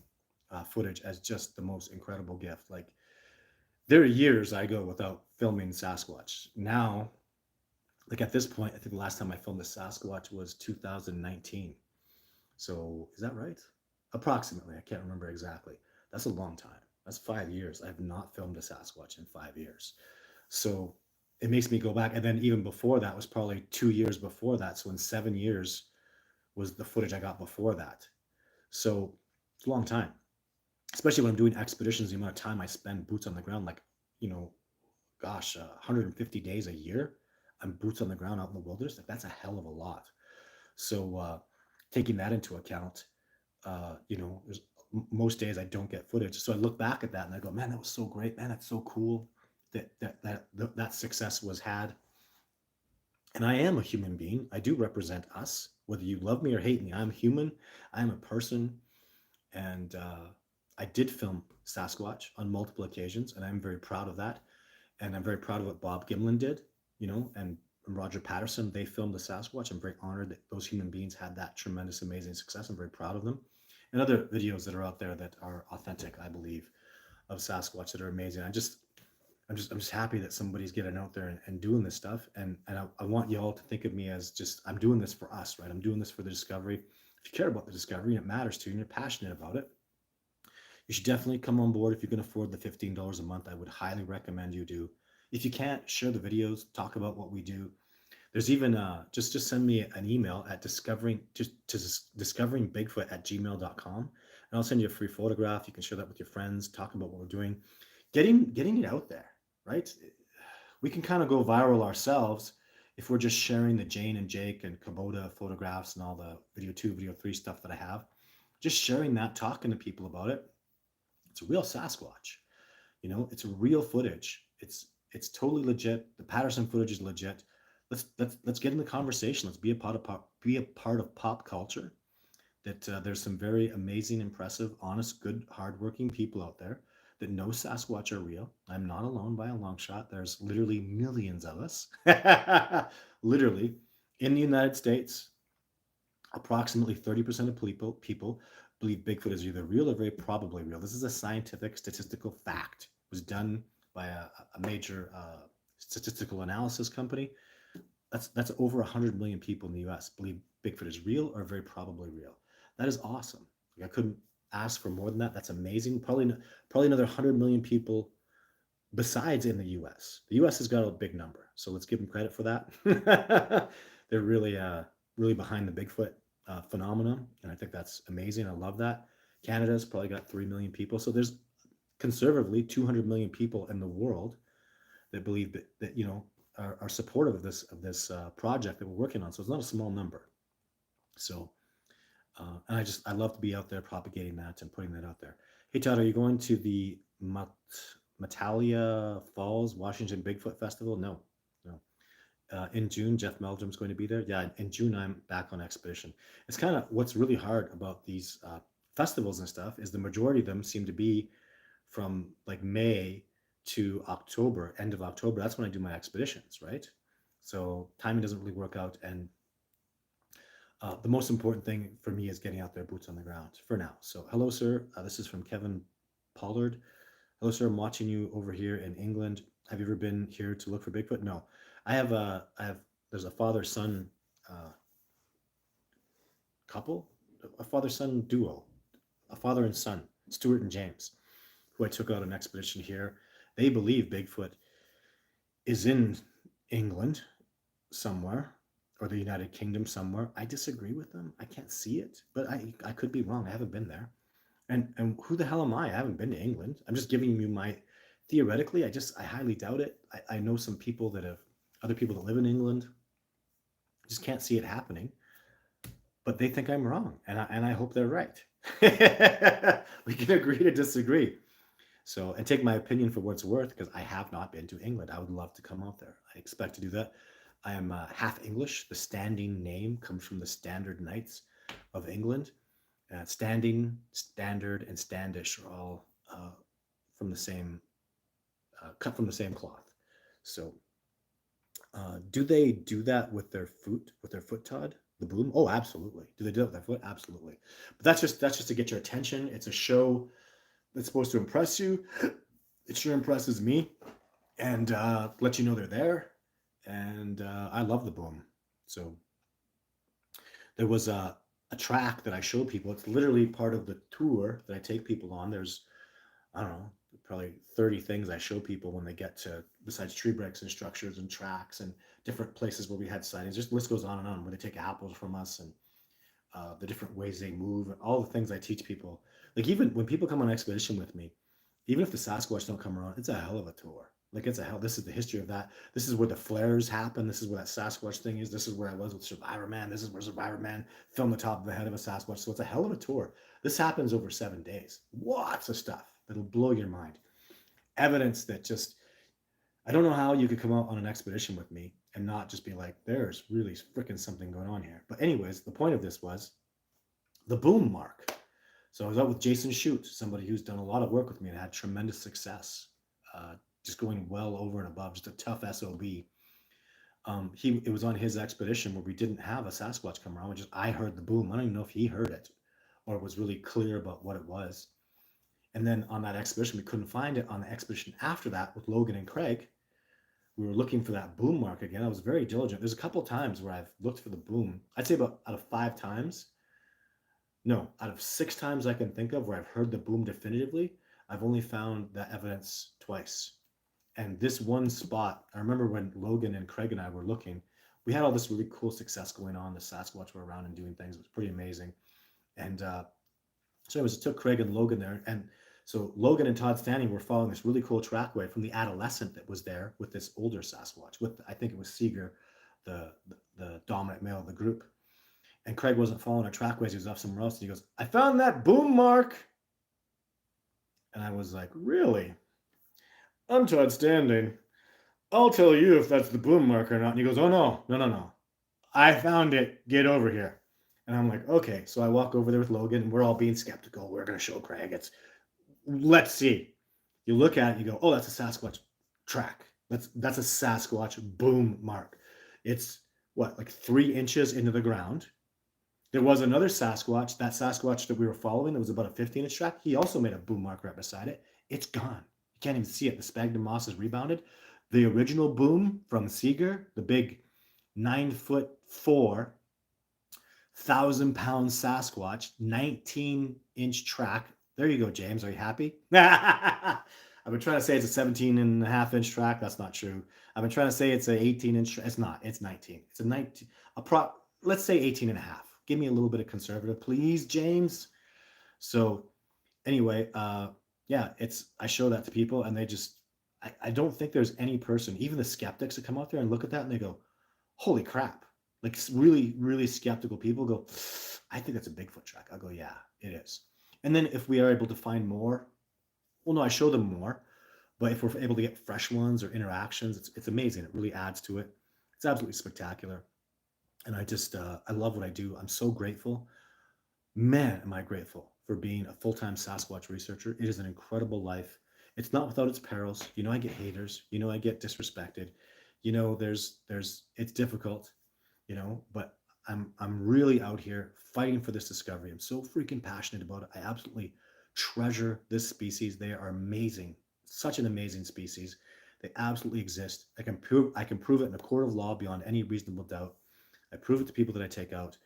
footage as just the most incredible gift. Like, there are years I go without filming Sasquatch. Now, like at this point, I think the last time I filmed a Sasquatch was 2019. So is that right? Approximately. I can't remember exactly. That's a long time. That's 5 years. I have not filmed a Sasquatch in 5 years. So it makes me go back. And then even before that was probably 2 years before that. So in 7 years was the footage I got before that. So it's a long time, especially when I'm doing expeditions, the amount of time I spend boots on the ground, like, you know, gosh, 150 days a year. I'm boots on the ground out in the wilderness. Like, that's a hell of a lot. So taking that into account, there's most days I don't get footage. So I look back at that and I go, man, that was so great. Man, that's so cool that success was had. And I am a human being. I do represent us. Whether you love me or hate me, I'm human. I'm a person. And I did film Sasquatch on multiple occasions, and I'm very proud of that. And I'm very proud of what Bob Gimlin did, and Roger Patterson. They filmed the Sasquatch. I'm very honored that those human beings had that tremendous, amazing success. I'm very proud of them. And other videos that are out there that are authentic, I believe, of Sasquatch that are amazing. I'm just happy that somebody's getting out there and doing this stuff. And I want you all to think of me as just, I'm doing this for us, right? I'm doing this for the discovery. If you care about the discovery and it matters to you and you're passionate about it, you should definitely come on board. If you can afford the $15 a month, I would highly recommend you do. If you can't, share the videos, talk about what we do. There's even just send me an email at discoveringbigfoot@gmail.com, and I'll send you a free photograph. You can share that with your friends, talk about what we're doing, getting it out there, right? We can kind of go viral ourselves if we're just sharing the Jane and Jake and Kubota photographs and all the video 2, video 3 stuff that I have. Just sharing that, talking to people about it. It's a real Sasquatch. It's real footage. It's totally legit. The Patterson footage is legit. Let's get in the conversation. Let's be a part of pop culture. That there's some very amazing, impressive, honest, good, hardworking people out there that know Sasquatch are real. I'm not alone by a long shot. There's literally millions of us, literally, in the United States. Approximately 30% of people believe Bigfoot is either real or very probably real. This is a scientific statistical fact. It was done by a major statistical analysis company. That's over 100 million people in the US believe Bigfoot is real or very probably real. That is awesome. Like, I couldn't ask for more than that. That's amazing. Probably another 100 million people besides in the US. The US has got a big number, so let's give them credit for that. They're really behind the Bigfoot phenomenon, and I think that's amazing. I love that. Canada's probably got 3 million people, so there's conservatively 200 million people in the world that believe that are supportive of this project that we're working on. So it's not a small number. So and I love to be out there propagating that and putting that out there. Hey Todd, are you going to the Matalia Falls Washington Bigfoot Festival? No, no. In June, Jeff Meldrum's going to be there. Yeah, in June I'm back on expedition. It's kind of what's really hard about these festivals and stuff is the majority of them seem to be from like May to October, end of October. That's when I do my expeditions, right? So timing doesn't really work out, and the most important thing for me is getting out there, boots on the ground for now. So hello, sir. This is from Kevin Pollard. Hello, sir. I'm watching you over here in England. Have you ever been here to look for Bigfoot? No, I have. There's a father-son uh, couple a father-son duo, a father and son, Stuart and James, who I took out an expedition here. They believe Bigfoot is in England somewhere or the United Kingdom somewhere. I disagree with them. I can't see it, but I could be wrong. I haven't been there. And who the hell am I? I haven't been to England. I'm just giving you my theoretically. I highly doubt it. I know some people that have other people that live in England. I just can't see it happening. But they think I'm wrong, and I hope they're right. We can agree to disagree. So, and take my opinion for what it's worth, because I have not been to England. I would love to come out there. I expect to do that. I am half English. The Standing name comes from the Standard Knights of England. Standing, Standard, and Standish are all from the same, cut from the same cloth. So, do they do that with their foot, Todd? The boom? Oh, absolutely. Do they do it with their foot? Absolutely. But that's just to get your attention. It's a show that's supposed to impress you. It sure impresses me, and let you know they're there. And I love the boom. So there was a track that I show people. It's literally part of the tour that I take people on. There's, I don't know, probably 30 things I show people when they get to, besides tree breaks and structures and tracks and different places where we had sightings. Just the list goes on and on, where they take apples from us, and the different ways they move, and all the things I teach people. Like, even when people come on an expedition with me, even if the Sasquatch don't come around, it's a hell of a tour. Like, it's a hell. This is the history of that. This is where the flares happen. This is where that Sasquatch thing is. This is where I was with Survivor Man. This is where Survivor Man filmed the top of the head of a Sasquatch. So it's a hell of a tour. This happens over 7 days. Lots of stuff that'll blow your mind. Evidence that just, I don't know how you could come out on an expedition with me and not just be like, there's really freaking something going on here. But anyways, the point of this was the boom mark. So I was out with Jason Shute, somebody who's done a lot of work with me and had tremendous success, just going well over and above, just a tough SOB. It was on his expedition where we didn't have a Sasquatch come around. I heard the boom. I don't even know if he heard it or was really clear about what it was. And then on that expedition, we couldn't find it. On the expedition after that with Logan and Craig, we were looking for that boom mark again. I was very diligent. There's a couple of times where I've looked for the boom. I'd say about out of 5 times, no, out of 6 times I can think of where I've heard the boom definitively, I've only found that evidence twice. And this one spot, I remember when Logan and Craig and I were looking, we had all this really cool success going on. The Sasquatch were around and doing things. It was pretty amazing. And so anyways, it took Craig and Logan there. And so Logan and Todd Standing were following this really cool trackway from the adolescent that was there with this older Sasquatch. With, I think it was Seeger, the dominant male of the group. And Craig wasn't following our trackways. He was off somewhere else. And he goes, I found that boom mark. And I was like, really? I'm Todd Standing. I'll tell you if that's the boom mark or not. And he goes, oh, no. I found it. Get over here. And I'm like, okay. So I walk over there with Logan, and we're all being skeptical. We're going to show Craig. Let's see. You look at it and you go, oh, that's a Sasquatch track. That's a Sasquatch boom mark. It's what, like 3 inches into the ground. There was another Sasquatch, that Sasquatch that we were following, that was about a 15-inch track. He also made a boom mark right beside it. It's gone. You can't even see it. The sphagnum moss is rebounded. The original boom from Seeger, the big 9'4", 1,000-pound Sasquatch, 19-inch track. There you go, James. Are you happy? I've been trying to say it's a 17.5-inch track. That's not true. I've been trying to say it's an 18-inch. It's not. It's 19. It's a 19. Let's say 18.5. Give me a little bit of conservative, please, James. So anyway, yeah, I show that to people, and they just, I don't think there's any person, even the skeptics that come out there and look at that and they go, holy crap. Like, really, really skeptical people go, I think that's a Bigfoot track. I'll go, yeah, it is. And then if we are able to find more, well, no, I show them more, but if we're able to get fresh ones or interactions, it's amazing. It really adds to it. It's absolutely spectacular. And I love what I do. I'm so grateful. Man, am I grateful for being a full-time Sasquatch researcher. It is an incredible life. It's not without its perils. I get haters. I get disrespected. It's difficult, but I'm really out here fighting for this discovery. I'm so freaking passionate about it. I absolutely treasure this species. They are amazing. Such an amazing species. They absolutely exist. I can prove it in a court of law beyond any reasonable doubt. I prove it to people that I take out,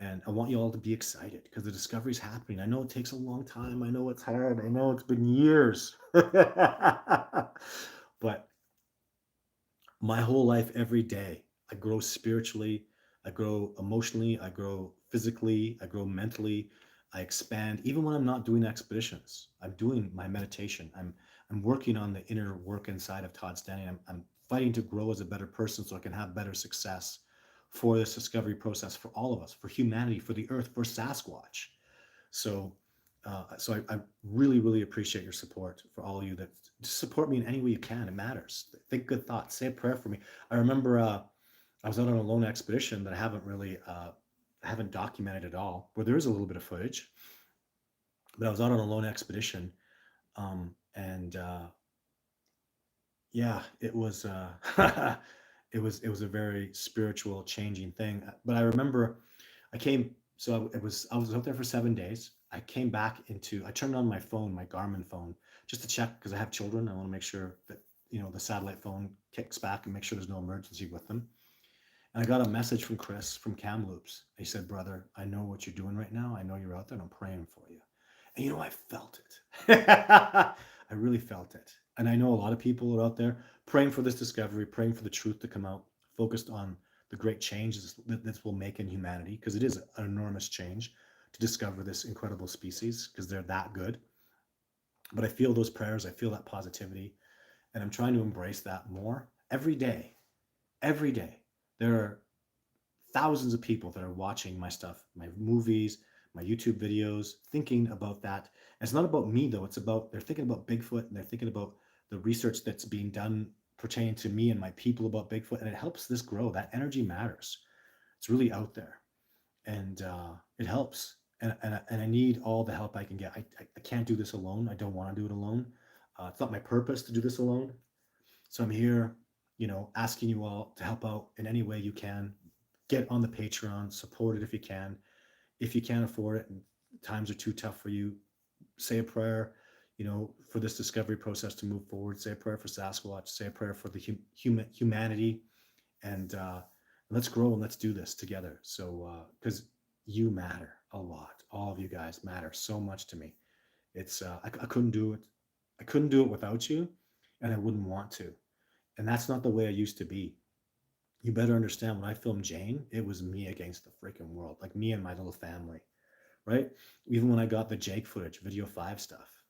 And I want you all to be excited because the discovery is happening. I know it takes a long time. I know it's hard. I know it's been years. But my whole life, every day, I grow spiritually, I grow emotionally, I grow physically, I grow mentally, I expand. Even when I'm not doing expeditions, I'm doing my meditation. I'm working on the inner work inside of Todd Standing. I'm fighting to grow as a better person so I can have better success for this discovery process for all of us, for humanity, for the earth, for Sasquatch. So, I really, really appreciate your support for all of you that support me in any way you can. It matters. Think good thoughts. Say a prayer for me. I remember I was out on a lone expedition that I haven't documented at all, where there is a little bit of footage, but I was out on a lone expedition, and yeah, it was it was a very spiritual changing thing. But I remember I came so I was out there for 7 days. I turned on my phone, my Garmin phone, just to check because I have children. I want to make sure that the satellite phone kicks back and make sure there's no emergency with them. And I got a message from Chris from Kamloops. He said, "Brother, I know what you're doing right now. I know you're out there and I'm praying for you." And I felt it. I really felt it. And I know a lot of people are out there praying for this discovery, praying for the truth to come out, focused on the great changes that this will make in humanity, because it is an enormous change to discover this incredible species, because they're that good. But I feel those prayers, I feel that positivity, and I'm trying to embrace that more every day. Every day. There are thousands of people that are watching my stuff, my movies, my YouTube videos, thinking about that. And it's not about me though. They're thinking about Bigfoot and they're thinking about the research that's being done pertaining to me and my people about Bigfoot. And it helps this grow. That energy matters. It's really out there, and it helps. And I need all the help I can get. I can't do this alone. I don't want to do it alone. It's not my purpose to do this alone. So I'm here, asking you all to help out in any way you can. Get on the Patreon, support it if you can. If you can't afford it and times are too tough for you, say a prayer, for this discovery process to move forward. Say a prayer for Sasquatch. Say a prayer for the humanity, and let's grow and let's do this together. So, because you matter a lot, all of you guys matter so much to me. It's I couldn't do it. I couldn't do it without you, and I wouldn't want to. And that's not the way I used to be. You better understand, when I filmed Jane, it was me against the freaking world, like me and my little family, right? Even when I got the Jake footage, video 5 stuff,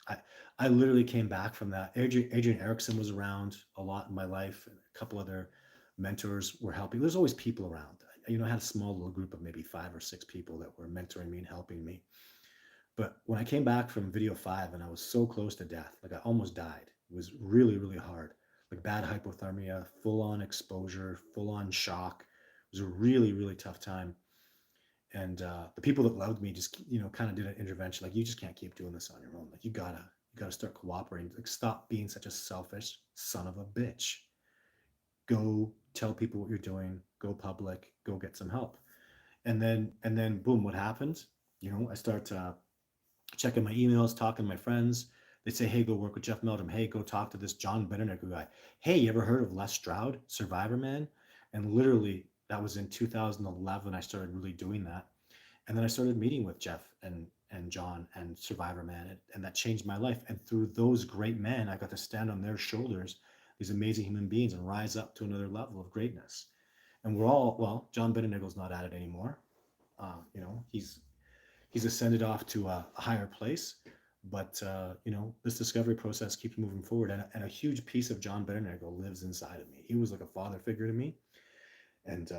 I I literally came back from that. Adrian Erickson was around a lot in my life, and a couple other mentors were helping. There's always people around. I had a small little group of maybe 5 or 6 people that were mentoring me and helping me. But when I came back from video 5 and I was so close to death, like I almost died. It was really, really hard. Like bad hypothermia, full on exposure, full on shock. It was a really, really tough time. And the people that loved me just, kind of did an intervention. Like, you just can't keep doing this on your own. Like, you gotta start cooperating. Like, stop being such a selfish son of a bitch. Go tell people what you're doing. Go public. Go get some help. And then boom, what happens? I start checking my emails, talking to my friends. They say, "Hey, go work with Jeff Meldrum. Hey, go talk to this John Benedict guy. Hey, you ever heard of Les Stroud, Survivor Man?" And literally, that was in 2011. I started really doing that, and then I started meeting with Jeff and John and Survivor Man, and that changed my life. And through those great men, I got to stand on their shoulders, these amazing human beings, and rise up to another level of greatness. And we're all well. John Benedict's not at it anymore. He's ascended off to a higher place. But this discovery process keeps moving forward, and a huge piece of John Benedict lives inside of me. He was like a father figure to me, and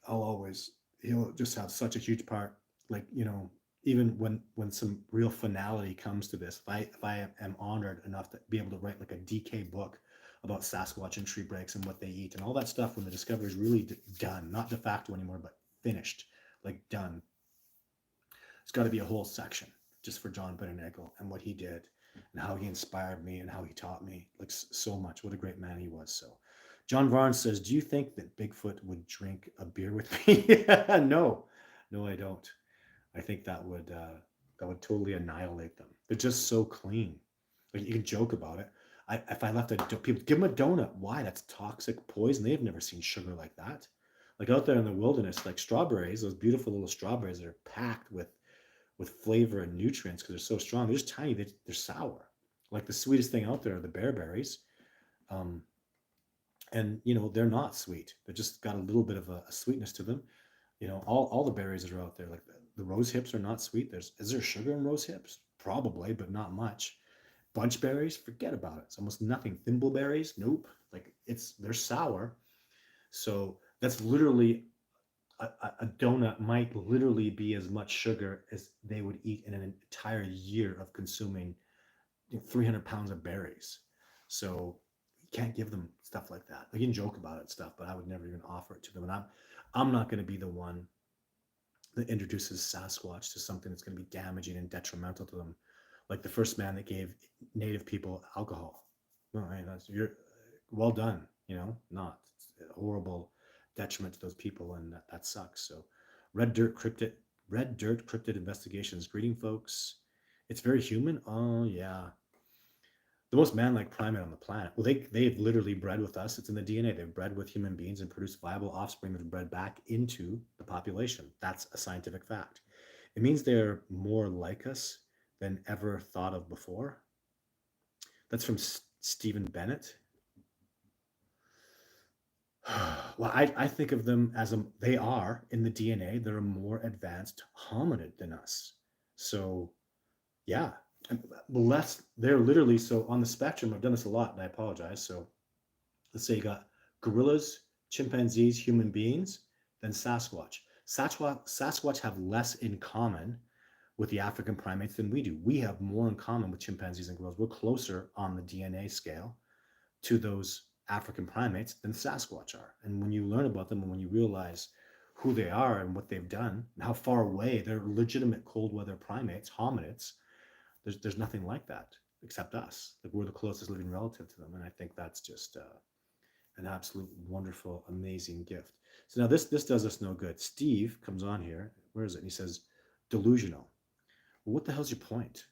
I'll always he'll just have such a huge part. Like even when some real finality comes to this, if I am honored enough to be able to write like a DK book about Sasquatch and tree breaks and what they eat and all that stuff, when the discovery is really done, not de facto anymore, but finished, like done, it's got to be a whole section just for John Benedict and what he did and how he inspired me and how he taught me like so much. What a great man he was. So John Varnes says, "Do you think that Bigfoot would drink a beer with me?" No, no, I don't. I think that would totally annihilate them. They're just so clean. Like, you can joke about it. If I left people give them a donut. Why? That's toxic poison. They've never seen sugar like that. Like out there in the wilderness, like strawberries, those beautiful little strawberries that are packed with flavor and nutrients because they're so strong. They're just tiny. They're sour. Like the sweetest thing out there are the bearberries. Um, and they're not sweet. They just got a little bit of a sweetness to them. All the berries that are out there, like the rose hips are not sweet. Is there sugar in rose hips? Probably, but not much. Bunch berries, forget about it. It's almost nothing. Thimbleberries, nope. Like they're sour. So that's literally a donut might literally be as much sugar as they would eat in an entire year of consuming 300 pounds of berries. So you can't give them stuff like that. Like you can joke about it and stuff, but I would never even offer it to them. And I'm not going to be the one that introduces Sasquatch to something that's going to be damaging and detrimental to them. Like the first man that gave native people alcohol. Well, hey, you're well done. Not it's a horrible detriment to those people, and that sucks. So, red dirt cryptid, red dirt cryptid investigations. Greeting, folks. It's very human. Oh yeah, the most man-like primate on the planet. Well, they've literally bred with us. It's in the DNA. They've bred with human beings and produced viable offspring that have bred back into the population. That's a scientific fact. It means they're more like us than ever thought of before. That's from Stephen Bennett. Well, I think of them as they are in the DNA. They're a more advanced hominid than us. So yeah, less. They're literally so on the spectrum. I've done this a lot, and I apologize. So let's say you got gorillas, chimpanzees, human beings, then Sasquatch. Sasquatch have less in common with the African primates than we do. We have more in common with chimpanzees and gorillas. We're closer on the DNA scale to those African primates than Sasquatch are. And when you learn about them and when you realize who they are and what they've done, and how far away they're legitimate cold weather primates, hominids, there's nothing like that except us. Like we're the closest living relative to them, and I think that's just an absolute wonderful, amazing gift. So now this does us no good. Steve comes on here. Where is it? And he says, delusional. Well, what the hell's your point?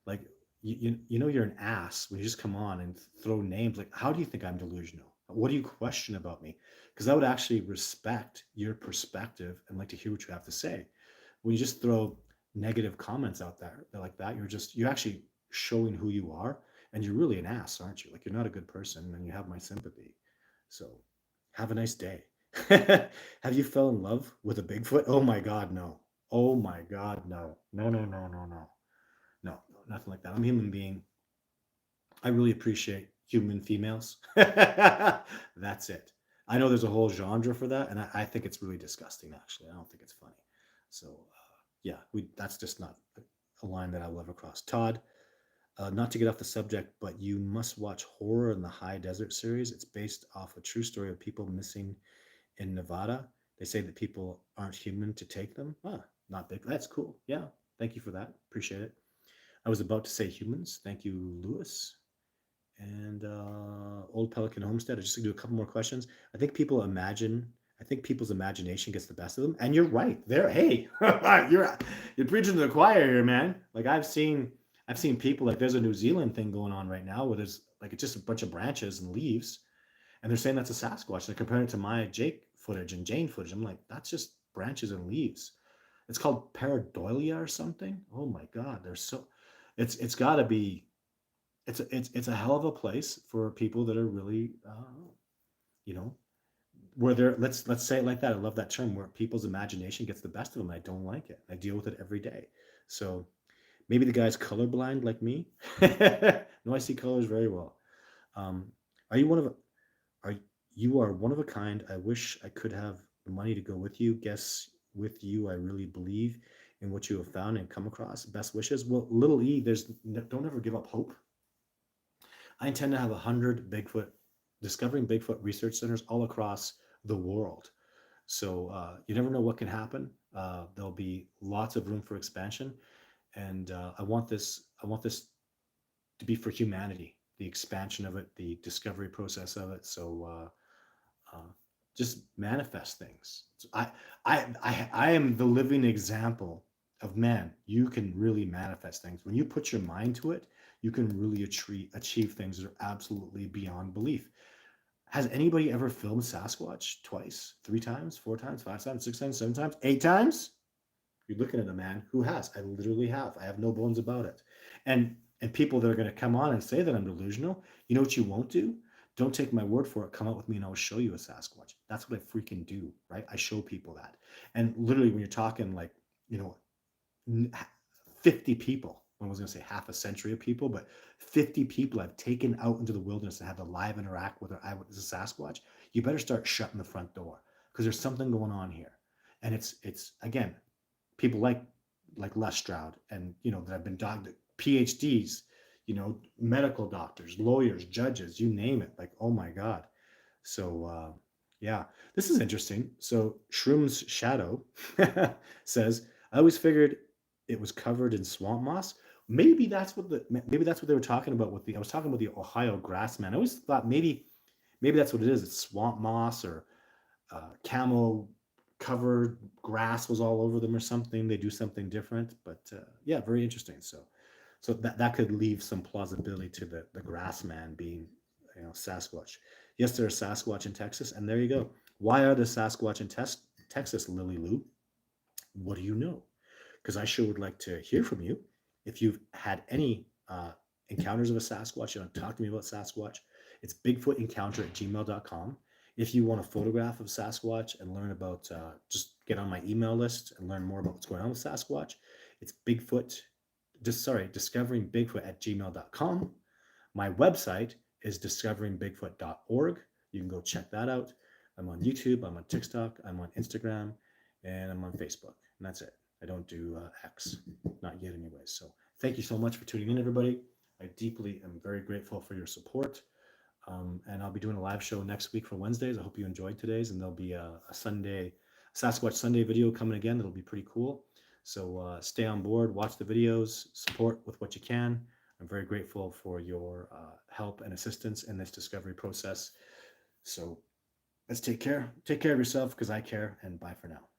Like, you're an ass when you just come on and throw names. Like, how do you think I'm delusional? What do you question about me? Because I would actually respect your perspective and like to hear what you have to say. When you just throw negative comments out there like that, you're actually showing who you are, and you're really an ass, aren't you? Like, you're not a good person, and you have my sympathy. So, have a nice day. Have you fell in love with a Bigfoot? Oh my God, no. Oh my God, no. No, no, no, no, no. No, nothing like that. I'm a human being. I really appreciate human females. That's it. I know there's a whole genre for that, and I think it's really disgusting, actually. I don't think it's funny. So, yeah, that's just not a line that I will ever cross. Todd, not to get off the subject, but you must watch Horror in the High Desert series. It's based off a true story of people missing in Nevada. They say that people aren't human to take them. Ah, not big. That's cool. Yeah, thank you for that. Appreciate it. I was about to say humans. Thank you, Lewis. And Old Pelican Homestead. I just gonna do a couple more questions. I think people imagine. I think people's imagination gets the best of them. And you're right. There. Hey, you're preaching to the choir here, man. Like I've seen people like there's a New Zealand thing going on right now where there's like it's just a bunch of branches and leaves, and they're saying that's a Sasquatch. They're comparing it to my Jake footage and Jane footage. I'm like, that's just branches and leaves. It's called pareidolia or something. Oh my God, they're so. It's got to be. It's a hell of a place for people that are really, you know, where they're let's say it like that. I love that term where people's imagination gets the best of them. I don't like it. I deal with it every day. So maybe the guy's colorblind like me. No, I see colors very well. Um, are you one of are you are one of a kind. I wish I could have the money to go with you. Guess with you, I really believe in what you have found and come across. Best wishes. Well, little E, don't ever give up hope. I intend to have 100 discovering Bigfoot research centers all across the world. So you never know what can happen. There'll be lots of room for expansion, and I want this to be for humanity, the expansion of it, the discovery process of it. So just manifest things. So I am the living example of man. You can really manifest things when you put your mind to it. You can really achieve things that are absolutely beyond belief. Has anybody ever filmed Sasquatch twice, 3 times, 4 times, 5 times, 6 times, 7 times, 8 times? You're looking at a man who has. I literally have. I have no bones about it. And people that are going to come on and say that I'm delusional, you know what you won't do? Don't take my word for it. Come out with me and I'll show you a Sasquatch. That's what I freaking do, right? I show people that. And literally, when you're talking like, you know, 50 people, I was going to say half a century of people, but 50 people I've taken out into the wilderness and had to live interact with an eyewitness of Sasquatch, you better start shutting the front door because there's something going on here. And it's again, people like Les Stroud and that have been PhDs, medical doctors, lawyers, judges, you name it. Like, oh my God. So yeah, this is interesting. So Shroom's Shadow says, I always figured it was covered in swamp moss. Maybe that's what they were talking about with the I was talking about the Ohio grassman. I always thought maybe that's what it is. It's swamp moss or camo covered grass was all over them or something. They do something different, but yeah, very interesting. So that could leave some plausibility to the grass man being Sasquatch. Yes, there's Sasquatch in Texas, and there you go. Why are the Sasquatch in Texas, Lily Lou? What do you know? Because I sure would like to hear from you. If you've had any encounters of a Sasquatch, you want to talk to me about Sasquatch, it's bigfootencounter@gmail.com. If you want a photograph of Sasquatch and learn about, just get on my email list and learn more about what's going on with Sasquatch, it's discoveringbigfoot@gmail.com. My website is discoveringbigfoot.org. You can go check that out. I'm on YouTube, I'm on TikTok, I'm on Instagram, and I'm on Facebook. And that's it. I don't do X, not yet, anyways. So thank you so much for tuning in, everybody. I deeply am very grateful for your support. And I'll be doing a live show next week for Wednesdays. I hope you enjoyed today's, and there'll be a Sasquatch Sunday video coming again. That'll be pretty cool. So stay on board, watch the videos, support with what you can. I'm very grateful for your help and assistance in this discovery process. So let's take care. Take care of yourself because I care, and bye for now.